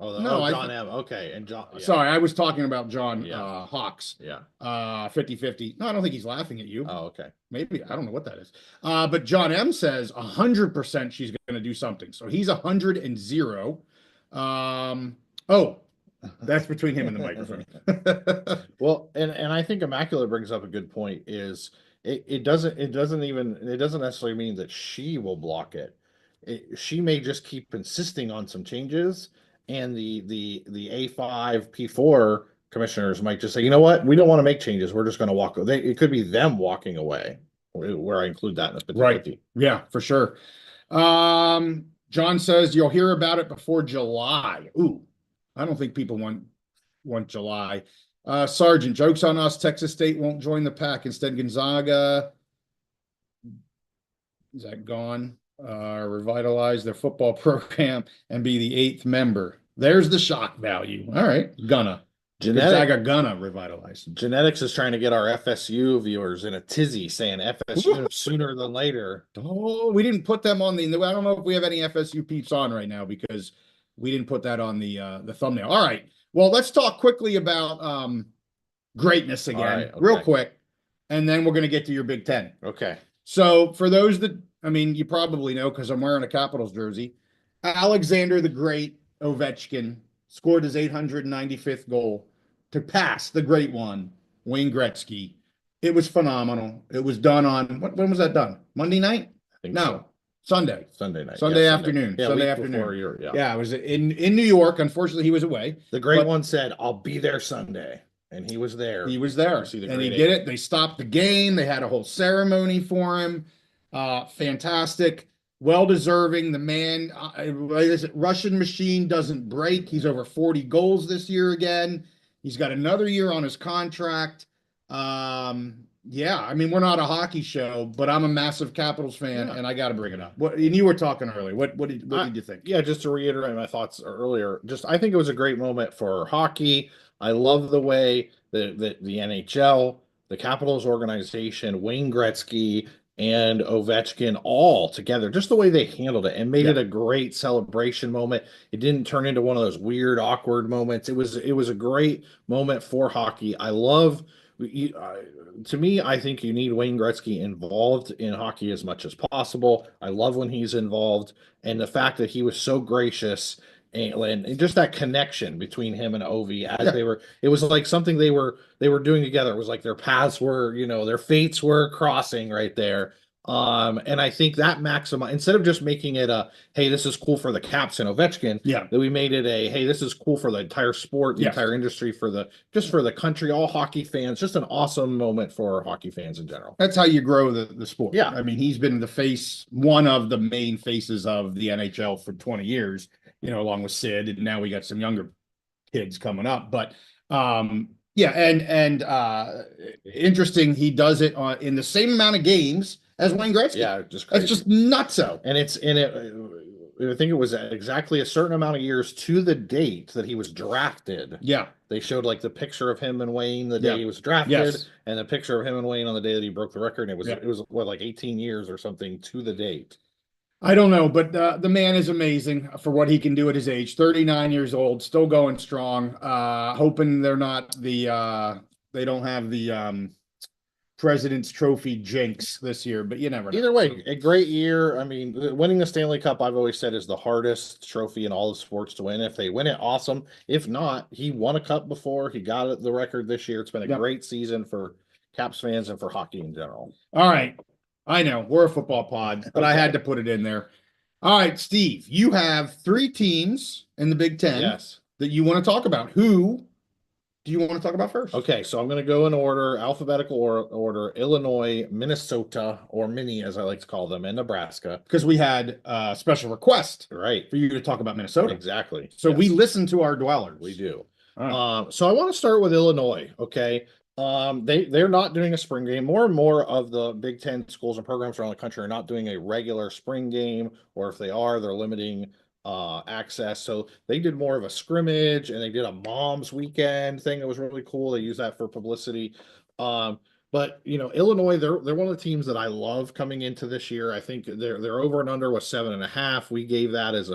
M. Okay. And John. Yeah. Sorry, I was talking about John Hawks. Yeah. 50-50. No, I don't think he's laughing at you. Oh, okay. Maybe. I don't know what that is. But John M says 100% she's going to do something. So he's 100-0. That's between him and the microphone. Well, and I think Immaculate brings up a good point. Is it doesn't necessarily mean that she will block it. She may just keep insisting on some changes, and the A5 P4 commissioners might just say, you know what, we don't want to make changes. We're just going to walk. It could be them walking away, where I include that in the 50-50. Right. Yeah, for sure. John says you'll hear about it before July. Ooh, I don't think people want July. Sergeant, joke's on us. Texas State won't join the PAC. Instead, Gonzaga, is that gone? Revitalize their football program and be the 8th member. There's the shock value. All right, Gonzaga gonna revitalize. Genetics is trying to get our FSU viewers in a tizzy, saying FSU sooner than later. Oh, we didn't put them on I don't know if we have any FSU peeps on right now because we didn't put that on the thumbnail. All right. Well, let's talk quickly about greatness again, real quick, and then we're going to get to your Big Ten. Okay. So for those that I mean, you probably know because I'm wearing a Capitals jersey. Alexander the Great Ovechkin scored his 895th goal to pass the great one, Wayne Gretzky. It was phenomenal. It was done on when was that done? Monday night? I think No, so. Sunday. Sunday night. Sunday Yeah, afternoon. Yeah, Sunday week afternoon. before yeah. Yeah, it was in New York. Unfortunately, he was away. The great But- one said, "I'll be there Sunday," and he was there. He was there, See the and he great did it. They stopped the game. They had a whole ceremony for him. Fantastic, well deserving. The man, Russian machine doesn't break. He's over 40 goals this year again. He's got another year on his contract. Yeah, I mean, we're not a hockey show, but I'm a massive Capitals fan, Yeah. and I got to bring it up. What and you were talking earlier. What did you think? Yeah, just to reiterate my thoughts earlier, I think it was a great moment for hockey. I love the way the NHL, the Capitals organization, Wayne Gretzky, and Ovechkin all together, just the way they handled it and made it a great celebration moment. It didn't turn into one of those weird, awkward moments. It was a great moment for hockey. I love. To me, I think you need Wayne Gretzky involved in hockey as much as possible. I love when he's involved, and the fact that he was so gracious and just that connection between him and Ovi as they were. It was like something they were doing together. It was like their paths were, their fates were crossing right there. And I think that maximize instead of just making it a hey, this is cool for the Caps and Ovechkin, that we made it a hey, this is cool for the entire sport, the entire industry, for the country, all hockey fans. Just an awesome moment for hockey fans in general. That's how you grow the sport. Yeah. I mean, he's been one of the main faces of the NHL for 20 years, along with Sid, and now we got some younger kids coming up. But yeah, and interesting, he does it in the same amount of games as Wayne Gretzky. Yeah, just crazy. That's just nutso. And it's in it. I think it was exactly a certain amount of years to the date that he was drafted. Yeah. They showed like the picture of him and Wayne the day he was drafted, and the picture of him and Wayne on the day that he broke the record. And it was what, like 18 years or something to the date. I don't know, but the man is amazing for what he can do at his age. 39 years old, still going strong. Hoping they're not they don't have the President's Trophy jinx this year, but you never know. Either way, a great year. I mean, winning the Stanley Cup, I've always said, is the hardest trophy in all the sports to win. If they win it, awesome. If not, he won a cup before. He got the record this year. It's been a great season for Caps fans and for hockey in general. All right. I know we're a football pod, but I had to put it in there. All right, Steve, you have 3 teams in the Big Ten that you want to talk about. Who do you want to talk about first? Okay, so I'm going to go in order, alphabetical order: Illinois, Minnesota, or Mini, as I like to call them, and Nebraska. Because we had a special request, right, for you to talk about Minnesota. Exactly. So we listen to our dwellers. We do. Right. So I want to start with Illinois. Okay. They're not doing a spring game. More and more of the Big Ten schools and programs around the country are not doing a regular spring game, or if they are, they're limiting access. So they did more of a scrimmage, and they did a mom's weekend thing that was really cool. They use that for publicity. But Illinois, they're one of the teams that I love coming into this year. I think their over and under was 7.5. We gave that as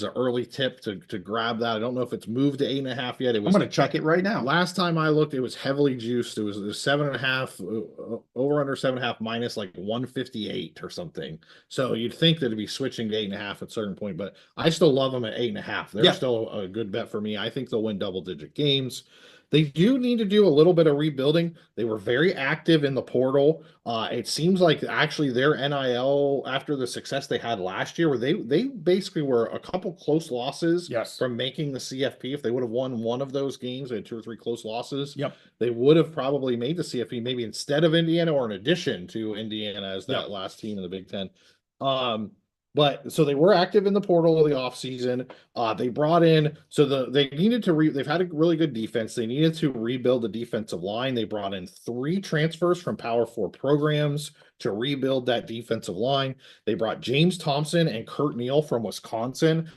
an early tip to grab that. I don't know if it's moved to 8.5 yet. I'm going to check it right now. Last time I looked, it was heavily juiced. It was 7.5, over under 7.5 minus like 158 or something. So you'd think that it'd be switching to 8.5 at a certain point, but I still love them at 8.5. They're still a good bet for me. I think they'll win double-digit games. They do need to do a little bit of rebuilding. They were very active in the portal. It seems like actually their NIL, after the success they had last year, where they basically were a couple close losses from making the CFP. If they would have won one of those games, they had 2 or 3 close losses. They would have probably made the CFP maybe instead of Indiana or in addition to Indiana as that last team in the Big Ten. But so they were active in the portal of the offseason. They brought in, they needed to they've had a really good defense. They needed to rebuild the defensive line. They brought in 3 transfers from Power 4 programs to rebuild that defensive line. They brought James Thompson and Kurt Neal from Wisconsin.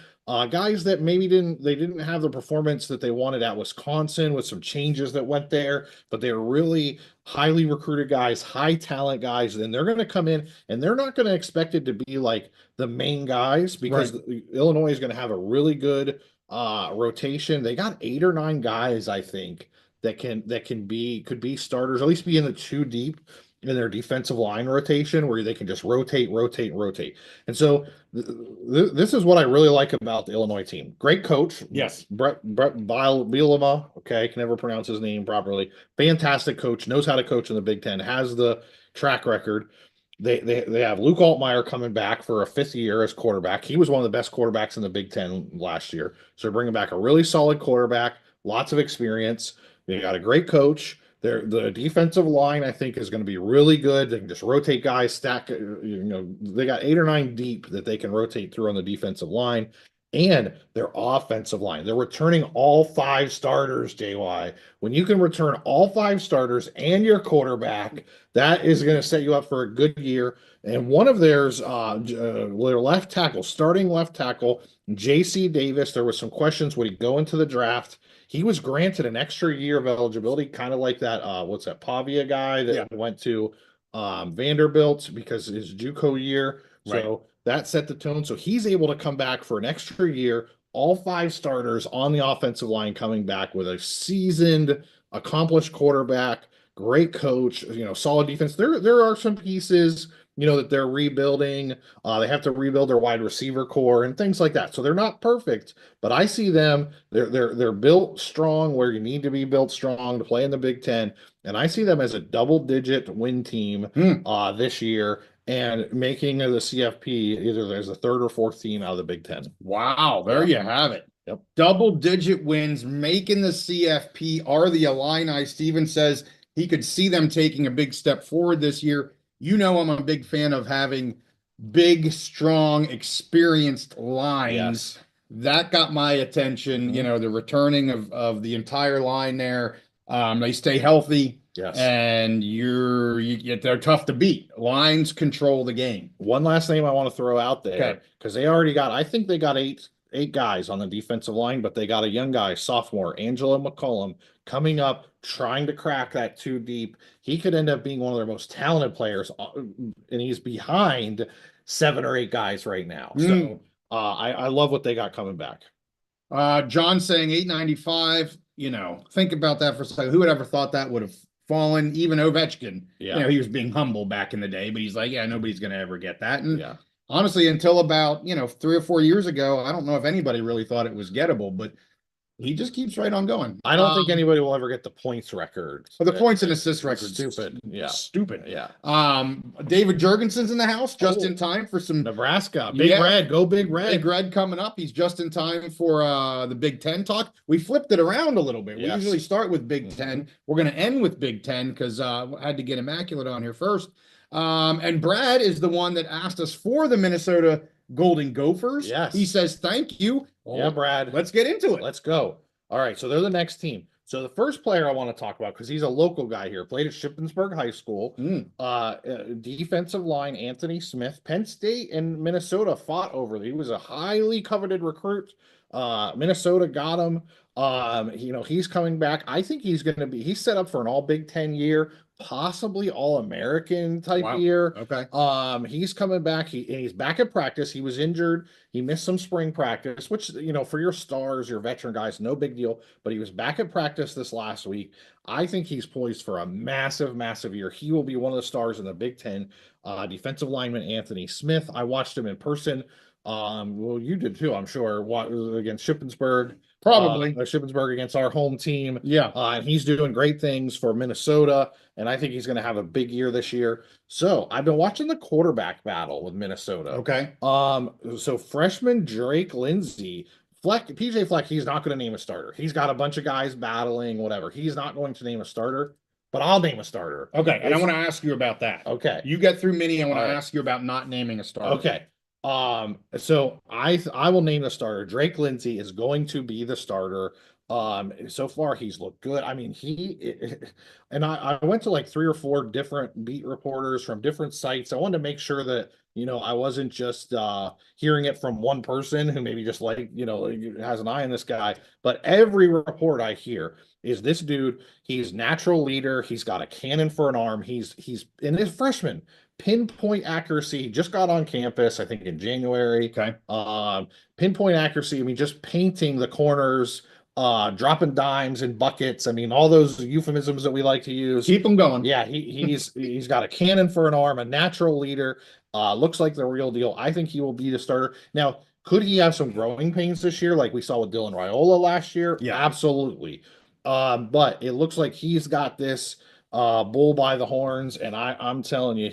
Guys that maybe didn't have the performance that they wanted at Wisconsin, with some changes that went there, but they were really highly recruited guys, high talent guys. And they're going to come in, and they're not going to expect it to be like the main guys, because Illinois is going to have a really good rotation. They got 8 or 9 guys, I think, that could be starters, at least be in the 2 deep. in their defensive line rotation where they can just rotate. And so this is what I really like about the Illinois team. Great coach. Yes. Brett Bielema. Okay. I can never pronounce his name properly. Fantastic coach. Knows how to coach in the Big Ten. Has the track record. They have Luke Altmaier coming back for a 5th year as quarterback. He was one of the best quarterbacks in the Big Ten last year. So they're bringing back a really solid quarterback, lots of experience. They got a great coach. The defensive line, I think, is going to be really good. They can just rotate guys, stack. They got 8 or 9 deep that they can rotate through on the defensive line. And their offensive line. They're returning all 5 starters, JY. When you can return all 5 starters and your quarterback, that is going to set you up for a good year. And one of theirs, their left tackle, starting left tackle, J.C. Davis, there was some questions. Would he go into the draft? He was granted an extra year of eligibility, kind of like that, Pavia guy that went to Vanderbilt because his JUCO year. Right. So that set the tone. So he's able to come back for an extra year. All 5 starters on the offensive line coming back with a seasoned, accomplished quarterback, great coach, solid defense. There are some pieces, that they're rebuilding. They have to rebuild their wide receiver core and things like that. So they're not perfect, but I see them. They're built strong where you need to be built strong to play in the Big Ten, and I see them as a double-digit win team this year and making the CFP either as a 3rd or 4th team out of the Big Ten. Wow, there you have it. Yep. Double-digit wins, making the CFP are the Illini. Steven says he could see them taking a big step forward this year. I'm a big fan of having big, strong, experienced lines. Yes. That got my attention. The returning of the entire line there. They stay healthy. Yes. And they're tough to beat. Lines control the game. One last name I want to throw out there because I think they got eight guys on the defensive line, but they got a young guy, sophomore, Angela McCollum, coming up, trying to crack that 2 deep. He could end up being one of their most talented players, and he's behind 7 or 8 guys right now. So I love what they got coming back. John saying 895. Think about that for a second. Who would ever thought that would have fallen? Even Ovechkin. Yeah. He was being humble back in the day, but he's like, nobody's going to ever get that. And yeah. Honestly, until about, 3 or 4 years ago, I don't know if anybody really thought it was gettable, but he just keeps right on going. I don't think anybody will ever get the points record. The points and assist record. Stupid. Yeah. Stupid. Yeah. David Jurgensen's in the house just in time for some Nebraska. Big Red. Go Big Red. Big Red coming up. He's just in time for the Big Ten talk. We flipped it around a little bit. We usually start with Big Ten. We're going to end with Big Ten because I had to get Immaculate on here first. And Brad is the one that asked us for the Minnesota Golden Gophers. Yes. He says, thank you. Yeah, Brad. Let's get into it. Let's go. All right. So they're the next team. So the first player I want to talk about, because he's a local guy here, played at Shippensburg High School. Defensive line, Anthony Smith. Penn State and Minnesota fought over. He was a highly coveted recruit. Minnesota got him. He's coming back. I think he's set up for an all Big Ten year, possibly all-American type year. Okay. He's coming back. He's back at practice. He was injured. He missed some spring practice, which, for your stars, your veteran guys, no big deal. But he was back at practice this last week. I think he's poised for a massive, massive year. He will be one of the stars in the Big Ten. Defensive lineman Anthony Smith. I watched him in person. Well, you did too, I'm sure. Against Shippensburg. Probably. Shippensburg against our home team. Yeah. And he's doing great things for Minnesota, and I think he's going to have a big year this year. So I've been watching the quarterback battle with Minnesota. Okay. So freshman Drake Lindsey, PJ Fleck, he's not going to name a starter. He's got a bunch of guys battling, whatever. He's not going to name a starter, but I'll name a starter. Okay, and I want to ask you about that. Okay. You get through Minnie, I want to ask you about not naming a starter. Okay. So I will name the starter. Drake Lindsey is going to be the starter. So far he's looked good. I mean, I went to like 3 or 4 different beat reporters from different sites. I wanted to make sure that, I wasn't just hearing it from one person who maybe just has an eye on this guy, but every report I hear is this dude, he's natural leader. He's got a cannon for an arm. He's in his freshman. Pinpoint accuracy, just got on campus, I think in January. Okay. Pinpoint accuracy, just painting the corners. dropping dimes and buckets. I mean, all those euphemisms that we like to use. Keep him going. Yeah, he's got a cannon for an arm, a natural leader. Looks like the real deal. I think he will be the starter. Now, could he have some growing pains this year, like we saw with Dylan Raiola last year? Yeah, absolutely. But it looks like he's got this bull by the horns, and I'm telling you,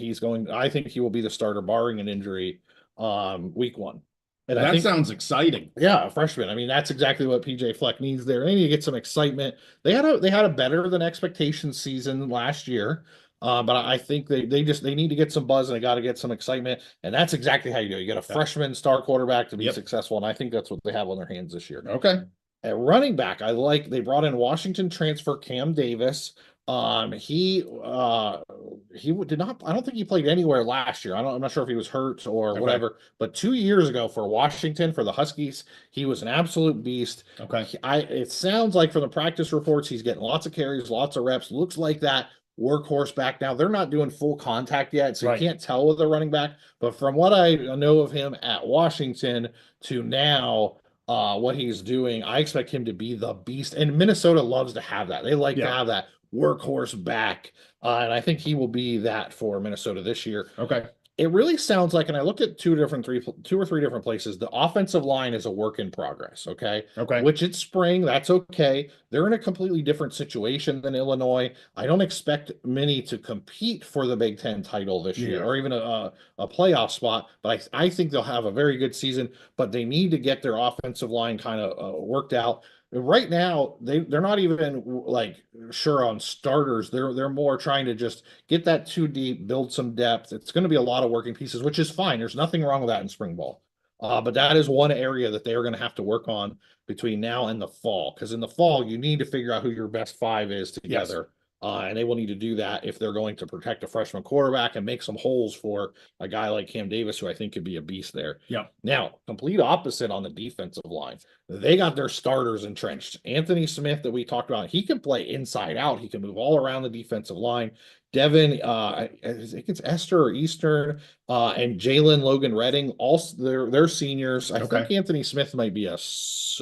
I think he will be the starter, barring an injury, week 1. And that sounds exciting. Yeah, a freshman. I mean, that's exactly what PJ Fleck needs there. They need to get some excitement. They had a better than expectation season last year. But I think they need to get some buzz, and they got to get some excitement. And that's exactly how you do it. You get a freshman star quarterback to be successful. And I think that's what they have on their hands this year. Okay. At running back, they brought in Washington transfer Cam Davis. He did not, I don't think he played anywhere last year. I'm not sure if he was hurt or whatever, but 2 years ago for Washington, for the Huskies, he was an absolute beast. Okay. It sounds like from the practice reports, he's getting lots of carries, lots of reps. Looks like that workhorse back. Now they're not doing full contact yet, so you can't tell with the running back, but from what I know of him at Washington to now, what he's doing, I expect him to be the beast. And Minnesota loves to have that. They like to have that workhorse back. And I think he will be that for Minnesota this year. Okay. It really sounds like, and I looked at two or three different places, the offensive line is a work in progress. Okay. Which it's spring. That's okay. They're in a completely different situation than Illinois. I don't expect many to compete for the Big Ten title this year, or even a playoff spot, but I think they'll have a very good season, but they need to get their offensive line kind of worked out. Right now, they're not even like sure on starters. They're more trying to just get that 2 deep, build some depth. It's going to be a lot of working pieces, which is fine. There's nothing wrong with that in spring ball. But that is one area that they are going to have to work on between now and the fall. Because in the fall, you need to figure out who your best 5 is together. And they will need to do that if they're going to protect a freshman quarterback and make some holes for a guy like Cam Davis, who I think could be a beast there. Yeah. Now, complete opposite on the defensive line. They got their starters entrenched. Anthony Smith, that we talked about, he can play inside out. He can move all around the defensive line. Devin, I think it's Esther or Eastern, and Jalen Logan Redding, also they're seniors. I think Anthony Smith might be a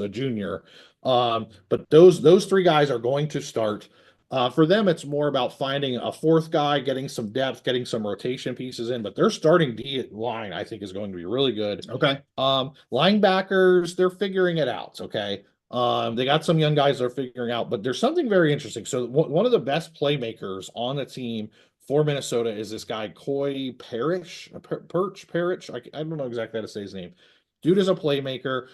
junior. But those 3 guys are going to start. For them, it's more about finding a 4th guy, getting some depth, getting some rotation pieces in, but their starting D line, I think, is going to be really good. Okay. Linebackers, they're figuring it out. Okay. They got some young guys they're figuring out, but there's something very interesting. So one of the best playmakers on the team for Minnesota is this guy, Coy Parrish. I don't know exactly how to say his name. Dude is a playmaker.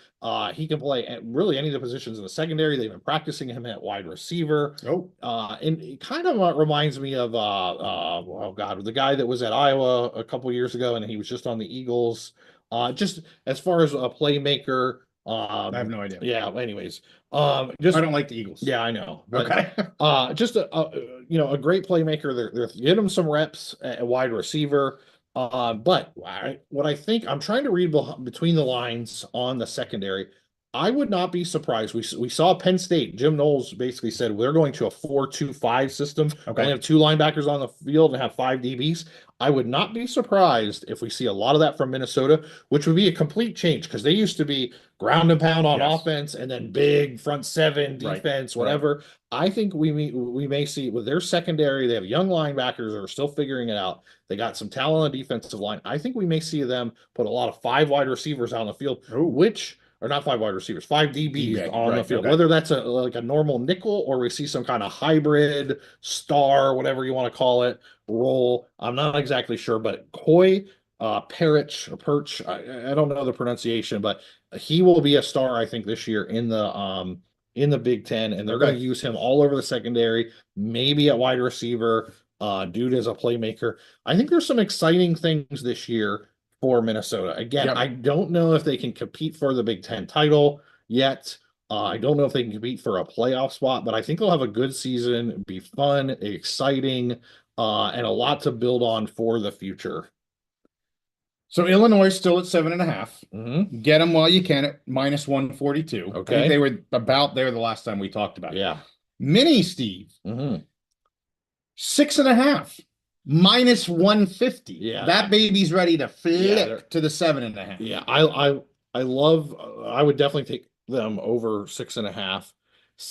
He can play at really any of the positions in the secondary. They've been practicing him at wide receiver. And it kind of reminds me of the guy that was at Iowa a couple years ago, and he was just on the Eagles. Just as far as a playmaker, I have no idea. Yeah. Anyways, I don't like the Eagles. Yeah, I know. But, just a great playmaker. They're get him some reps at wide receiver. But what I think, I'm trying to read between the lines on the secondary. I would not be surprised. We saw Penn State. Jim Knowles basically said we're going to a 4-2-5 system. Only have 2 linebackers on the field and have 5 DBs. I would not be surprised if we see a lot of that from Minnesota, which would be a complete change, because they used to be ground and pound on offense and then big front 7 defense, whatever. I think we may see with their secondary, they have young linebackers that are still figuring it out. They got some talent on the defensive line. I think we may see them put a lot of 5 wide receivers on the field, or not 5 wide receivers, 5 DBs on the field. Whether that's like a normal nickel, or we see some kind of hybrid star, whatever you want to call it, role. I'm not exactly sure, but Coy Perch, I don't know the pronunciation, but he will be a star, I think, this year in the Big Ten, and they're going to use him all over the secondary, maybe at wide receiver. Dude is a playmaker. I think there's some exciting things this year for Minnesota. Again, I don't know if they can compete for the Big Ten title yet. I don't know if they can compete for a playoff spot, but I think they'll have a good season, be fun, exciting, and a lot to build on for the future. So Illinois still at 7.5. Get them while you can at -142. I think they were about there the last time we talked about it. Mini Steve, 6.5. -150. Yeah, that baby's ready to flip to the 7.5. Yeah, I would definitely take them over 6.5.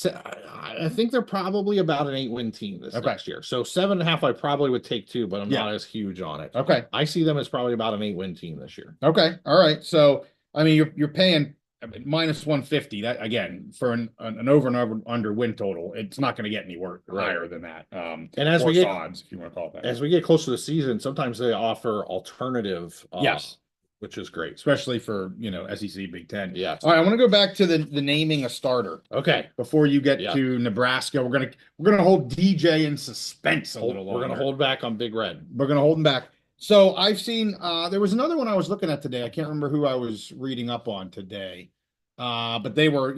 I think they're probably about an 8-win team this next year. So 7.5, I probably would take too, but I'm not as huge on it. Okay. I see them as probably about an 8-win team this year. Okay. All right. So, I mean, you're paying minus 150. That again, for an over and over under win total, it's not going to get any worse higher than that. And as we get odds, if you want to call it that. As we get closer to the season, sometimes they offer alternative yes, which is great, especially for SEC Big Ten. Yes. All right, I want to go back to the naming a starter. Okay. Before you get to Nebraska, we're gonna hold DJ in suspense a little longer. We're gonna hold back on Big Red. We're gonna hold him back. So I've seen there was another one I was looking at today. I can't remember who I was reading up on today. But they were,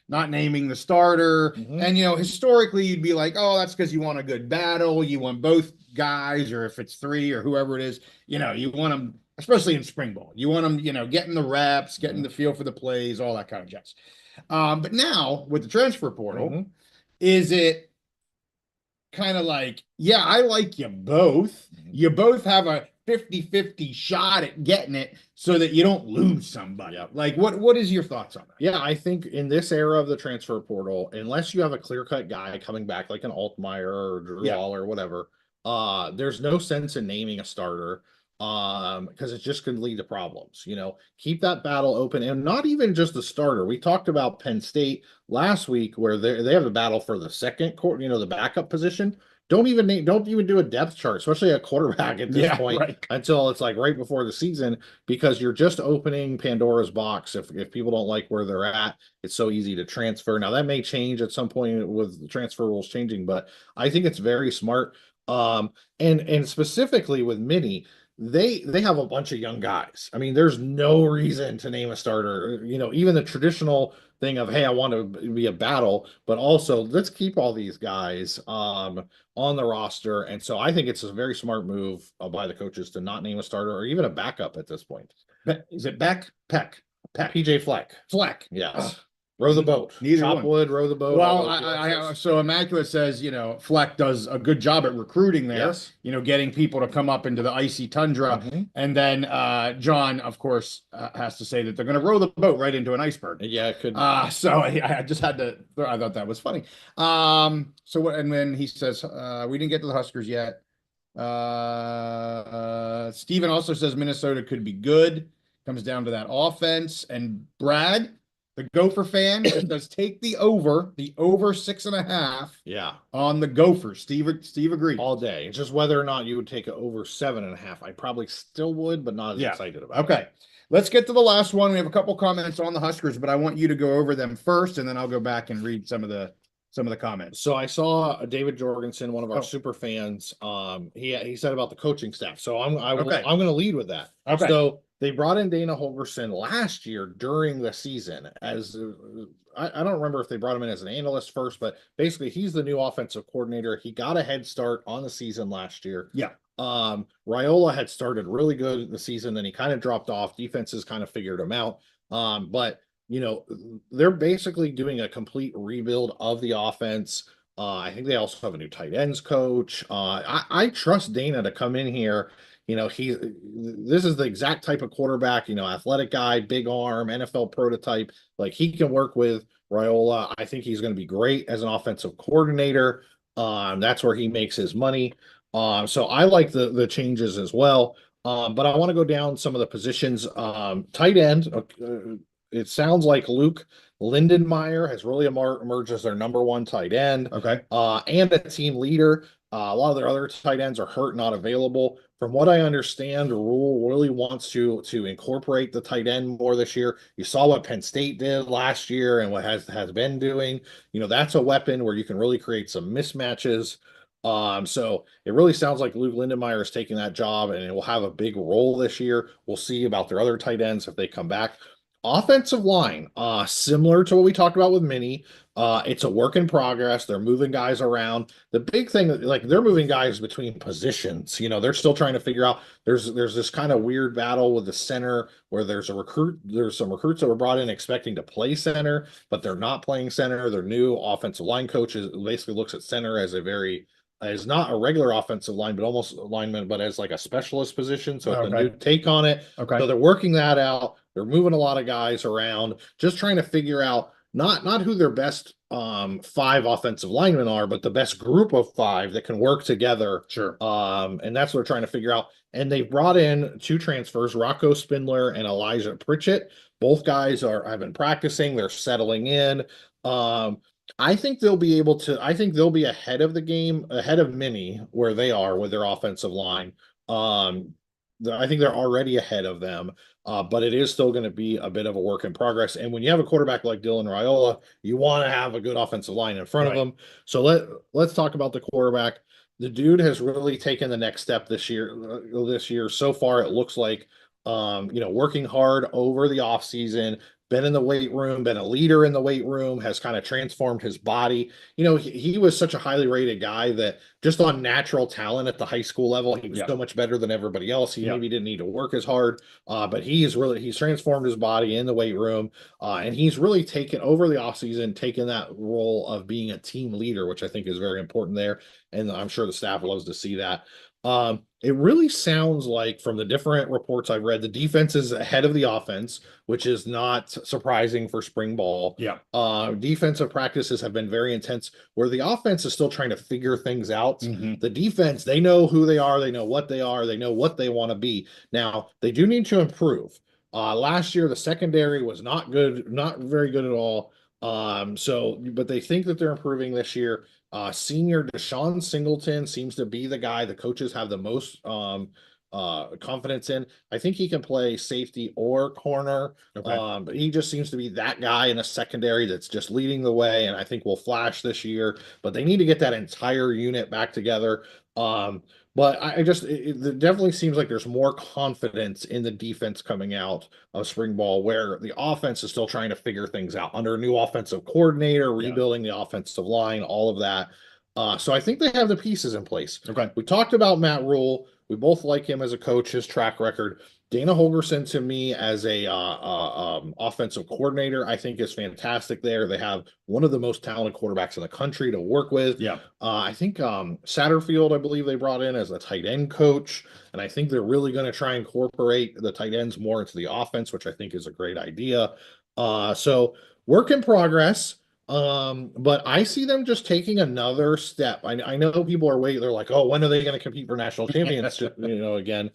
not naming the starter. And, historically you'd be like, oh, that's because you want a good battle. You want both guys, or if it's three or whoever it is, you want them, especially in spring ball. You want them, getting the reps, getting the feel for the plays, all that kind of jazz. But now with the transfer portal, is it kind of like, yeah, I like you both. You both have a 50-50 shot at getting it so that you don't lose somebody. Like, what is your thoughts on that? Yeah, I think in this era of the transfer portal, unless you have a clear-cut guy coming back like an Altmaier or Drew Hall or whatever, there's no sense in naming a starter because it just could lead to problems. Keep that battle open, and not even just the starter. We talked about Penn State last week where they have a battle for the second court, the backup position. Don't even do a depth chart, especially a quarterback at this point, until it's like right before the season, because you're just opening Pandora's box. If people don't like where they're at, it's so easy to transfer. Now that may change at some point with the transfer rules changing, but I think it's very smart. And specifically with Mini, they have a bunch of young guys. I mean, there's no reason to name a starter. Even the traditional thing of, hey, I want to be a battle, but also let's keep all these guys on the roster. And so I think it's a very smart move by the coaches to not name a starter or even a backup at this point. Is it Peck? PJ Fleck. Yes. Row the boat. Chop wood, row the boat. Well, so Immaculate says, Fleck does a good job at recruiting there, getting people to come up into the icy tundra. And then John, of course, has to say that they're going to row the boat right into an iceberg. Yeah, it could. So I just had to, I thought that was funny. And then he says, we didn't get to the Huskers yet. Steven also says Minnesota could be good. Comes down to that offense. And Brad, the Gopher fan, does take the over 6.5. Yeah. On the Gophers. Steve agreed. All day. It's just whether or not you would take it over 7.5. I probably still would, but not as excited about it. Okay. Let's get to the last one. We have a couple comments on the Huskers, but I want you to go over them first, and then I'll go back and read some of the comments. So I saw David Jorgensen, one of our super fans. He said about the coaching staff. So I'm going to lead with that. Okay. So they brought in Dana Holgerson last year during the season as I don't remember if they brought him in as an analyst first, but basically he's the new offensive coordinator. He got a head start on the season last year. Yeah. Raiola had started really good in the season, then he kind of dropped off. Defenses kind of figured him out. But they're basically doing a complete rebuild of the offense. I think they also have a new tight ends coach. I trust Dana to come in here. This is the exact type of quarterback, athletic guy, big arm, NFL prototype. Like, he can work with Raiola. I think he's going to be great as an offensive coordinator. That's where he makes his money. So I like the changes as well. But I want to go down some of the positions. Tight end, it sounds like Luke Lindenmeyer has really emerged as their number one tight end. Okay. And a team leader. A lot of their other tight ends are hurt, not available. From what I understand, Rule really wants to incorporate the tight end more this year. You saw what Penn State did last year and what has been doing. That's a weapon where you can really create some mismatches. So it really sounds like Luke Lindenmeyer is taking that job, and it will have a big role this year. We'll see about their other tight ends if they come back. Offensive line, similar to what we talked about with Mini. It's a work in progress. They're moving guys around. The big thing, like, they're moving guys between positions. They're still trying to figure out. There's this kind of weird battle with the center where there's some recruits that were brought in expecting to play center, but they're not playing center. Their new offensive line coach basically looks at center as as not a regular offensive line, but almost alignment, but as like a specialist position. So it's a new take on it. Okay. So they're working that out. They're moving a lot of guys around, just trying to figure out, not who their best 5 offensive linemen are, but the best group of 5 that can work together. Sure. And that's what they're trying to figure out. And they brought in 2 transfers, Rocco Spindler and Elijah Pritchett. Both guys have been practicing, they're settling in. I think they'll be able to, I think they'll be ahead of the game, ahead of Mini where they are with their offensive line. I think they're already ahead of them. But it is still going to be a bit of a work in progress. And when you have a quarterback like Dylan Raiola, you want to have a good offensive line in front of him. So let's talk about the quarterback. The dude has really taken the next step this year. So far, it looks like, working hard over the offseason, been in the weight room, been a leader in the weight room, has kind of transformed his body. He was such a highly rated guy that just on natural talent at the high school level, he was so much better than everybody else. He maybe didn't need to work as hard, but he's transformed his body in the weight room, and he's really taken over the offseason, taken that role of being a team leader, which I think is very important there. And I'm sure the staff loves to see that. It really sounds like from the different reports I've read, the defense is ahead of the offense, which is not surprising for spring ball. Yeah. Defensive practices have been very intense where the offense is still trying to figure things out. The defense, they know who they are. They know what they are. They know what they want to be. Now they do need to improve. Last year, the secondary was not good, not very good at all. But they think that they're improving this year. Senior Deshaun Singleton seems to be the guy the coaches have the most confidence in. I think he can play safety or corner. But he just seems to be that guy in a secondary that's just leading the way, and I think will flash this year. But they need to get that entire unit back together. But it definitely seems like there's more confidence in the defense coming out of spring ball, where the offense is still trying to figure things out under a new offensive coordinator, rebuilding the offensive line, all of that. So I think they have the pieces in place. We talked about Matt Rule. We both like him as a coach, his track record. Dana Holgerson, to me, as a offensive coordinator, I think is fantastic there. They have one of the most talented quarterbacks in the country to work with. I think Satterfield, I believe they brought in as a tight end coach, and I think they're really going to try and incorporate the tight ends more into the offense, which I think is a great idea. So work in progress. But I see them just taking another step. I know people are waiting. They're like, oh, when are they going to compete for national championship? Again.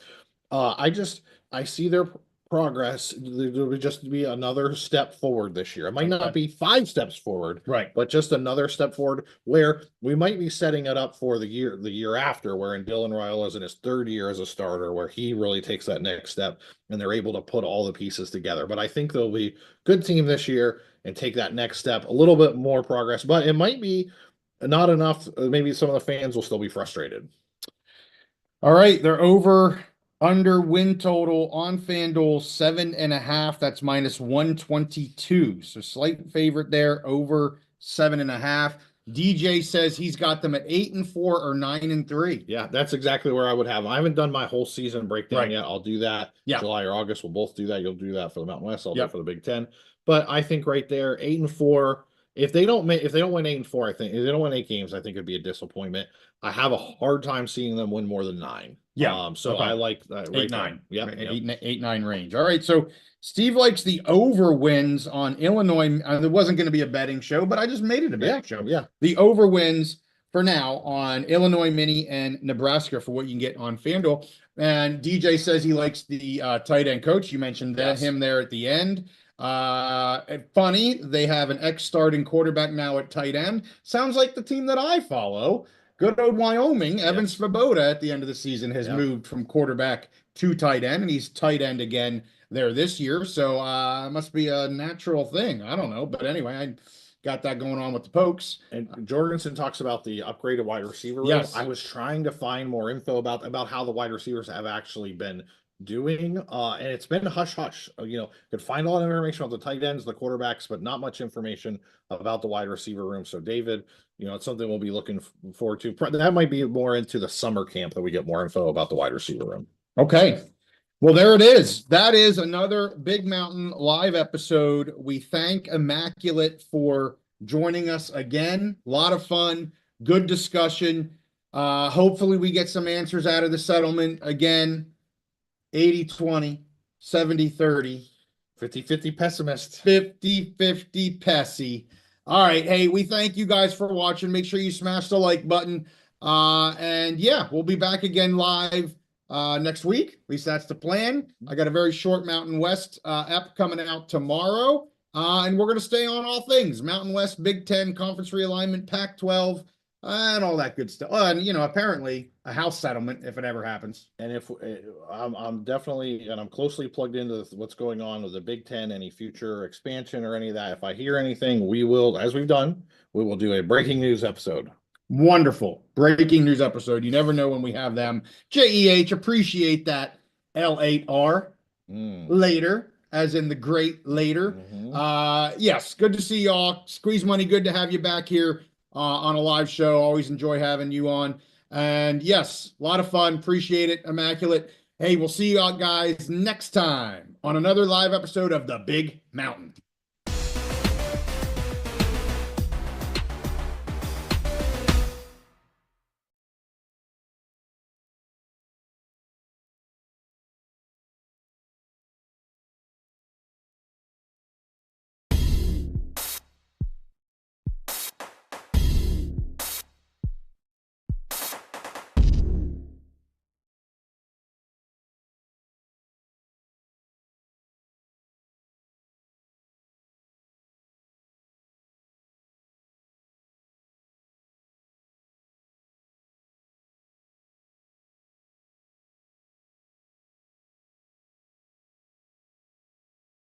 I see their progress. There will just be another step forward this year. It might not be 5 steps forward, but just another step forward where we might be setting it up for the year after, wherein Dylan Raiola is in his 3rd year as a starter, where he really takes that next step and they're able to put all the pieces together. But I think they'll be a good team this year and take that next step, a little bit more progress, but it might be not enough. Maybe some of the fans will still be frustrated. All right, they're under win total on FanDuel 7.5. That's -122. So slight favorite there, over 7.5. DJ says he's got them at 8-4 or 9-3. Yeah, that's exactly where I would have them. I haven't done my whole season breakdown yet. I'll do that. July or August. We'll both do that. You'll do that for the Mountain West. I'll do it for the Big Ten. But I think right there, 8-4. If they don't win 8-4, I think if they don't win 8 games, I think it'd be a disappointment. I have a hard time seeing them win more than 9. I like that. 8-9. 8-9 range. All right. So Steve likes the over wins on Illinois. There wasn't going to be a betting show, but I just made it a betting show. The over wins for now on Illinois Mini and Nebraska for what you can get on FanDuel. And DJ says he likes the tight end coach. You mentioned him there at the end. Funny, they have an ex-starting quarterback now at tight end. Sounds like the team that I follow. Good old Wyoming. Evan Svoboda at the end of the season has moved from quarterback to tight end, and he's tight end again there this year. So it must be a natural thing. I don't know. But anyway, I got that going on with the Pokes. And Jorgensen talks about the upgraded wide receiver room. I was trying to find more info about how the wide receivers have actually been doing, and it's been hush-hush. Could find a lot of information about the tight ends, the quarterbacks, but not much information about the wide receiver room. So David, it's something we'll be looking forward to. That might be more into the summer camp that we get more info about the wide receiver room. Okay. Well, there it is. That is another Big Mountain live episode. We thank Immaculate for joining us again. A lot of fun, good discussion. Hopefully we get some answers out of the settlement again. 80-20, 70-30. 50-50 pessimist. 50-50 Pessy. All right. Hey, we thank you guys for watching. Make sure you smash the like button. And yeah, we'll be back again live next week. At least that's the plan. I got a very short Mountain West ep coming out tomorrow. And we're going to stay on all things Mountain West, Big Ten, Conference Realignment, Pac-12, and all that good stuff. And, you know, apparently a house settlement if it ever happens. And if I'm definitely, and I'm closely plugged into what's going on with the Big Ten, any future expansion or any of that. If I hear anything, we will, as we've done, we will do a breaking news episode. Wonderful. Breaking news episode. You never know when we have them. JEH, appreciate that. L8R. Later, as in the great later. Yes, good to see y'all. Squeeze Money, good to have you back here on a live show. Always enjoy having you on. And yes, a lot of fun. Appreciate it, Immaculate. Hey, we'll see y'all guys next time on another live episode of The Big Mountain.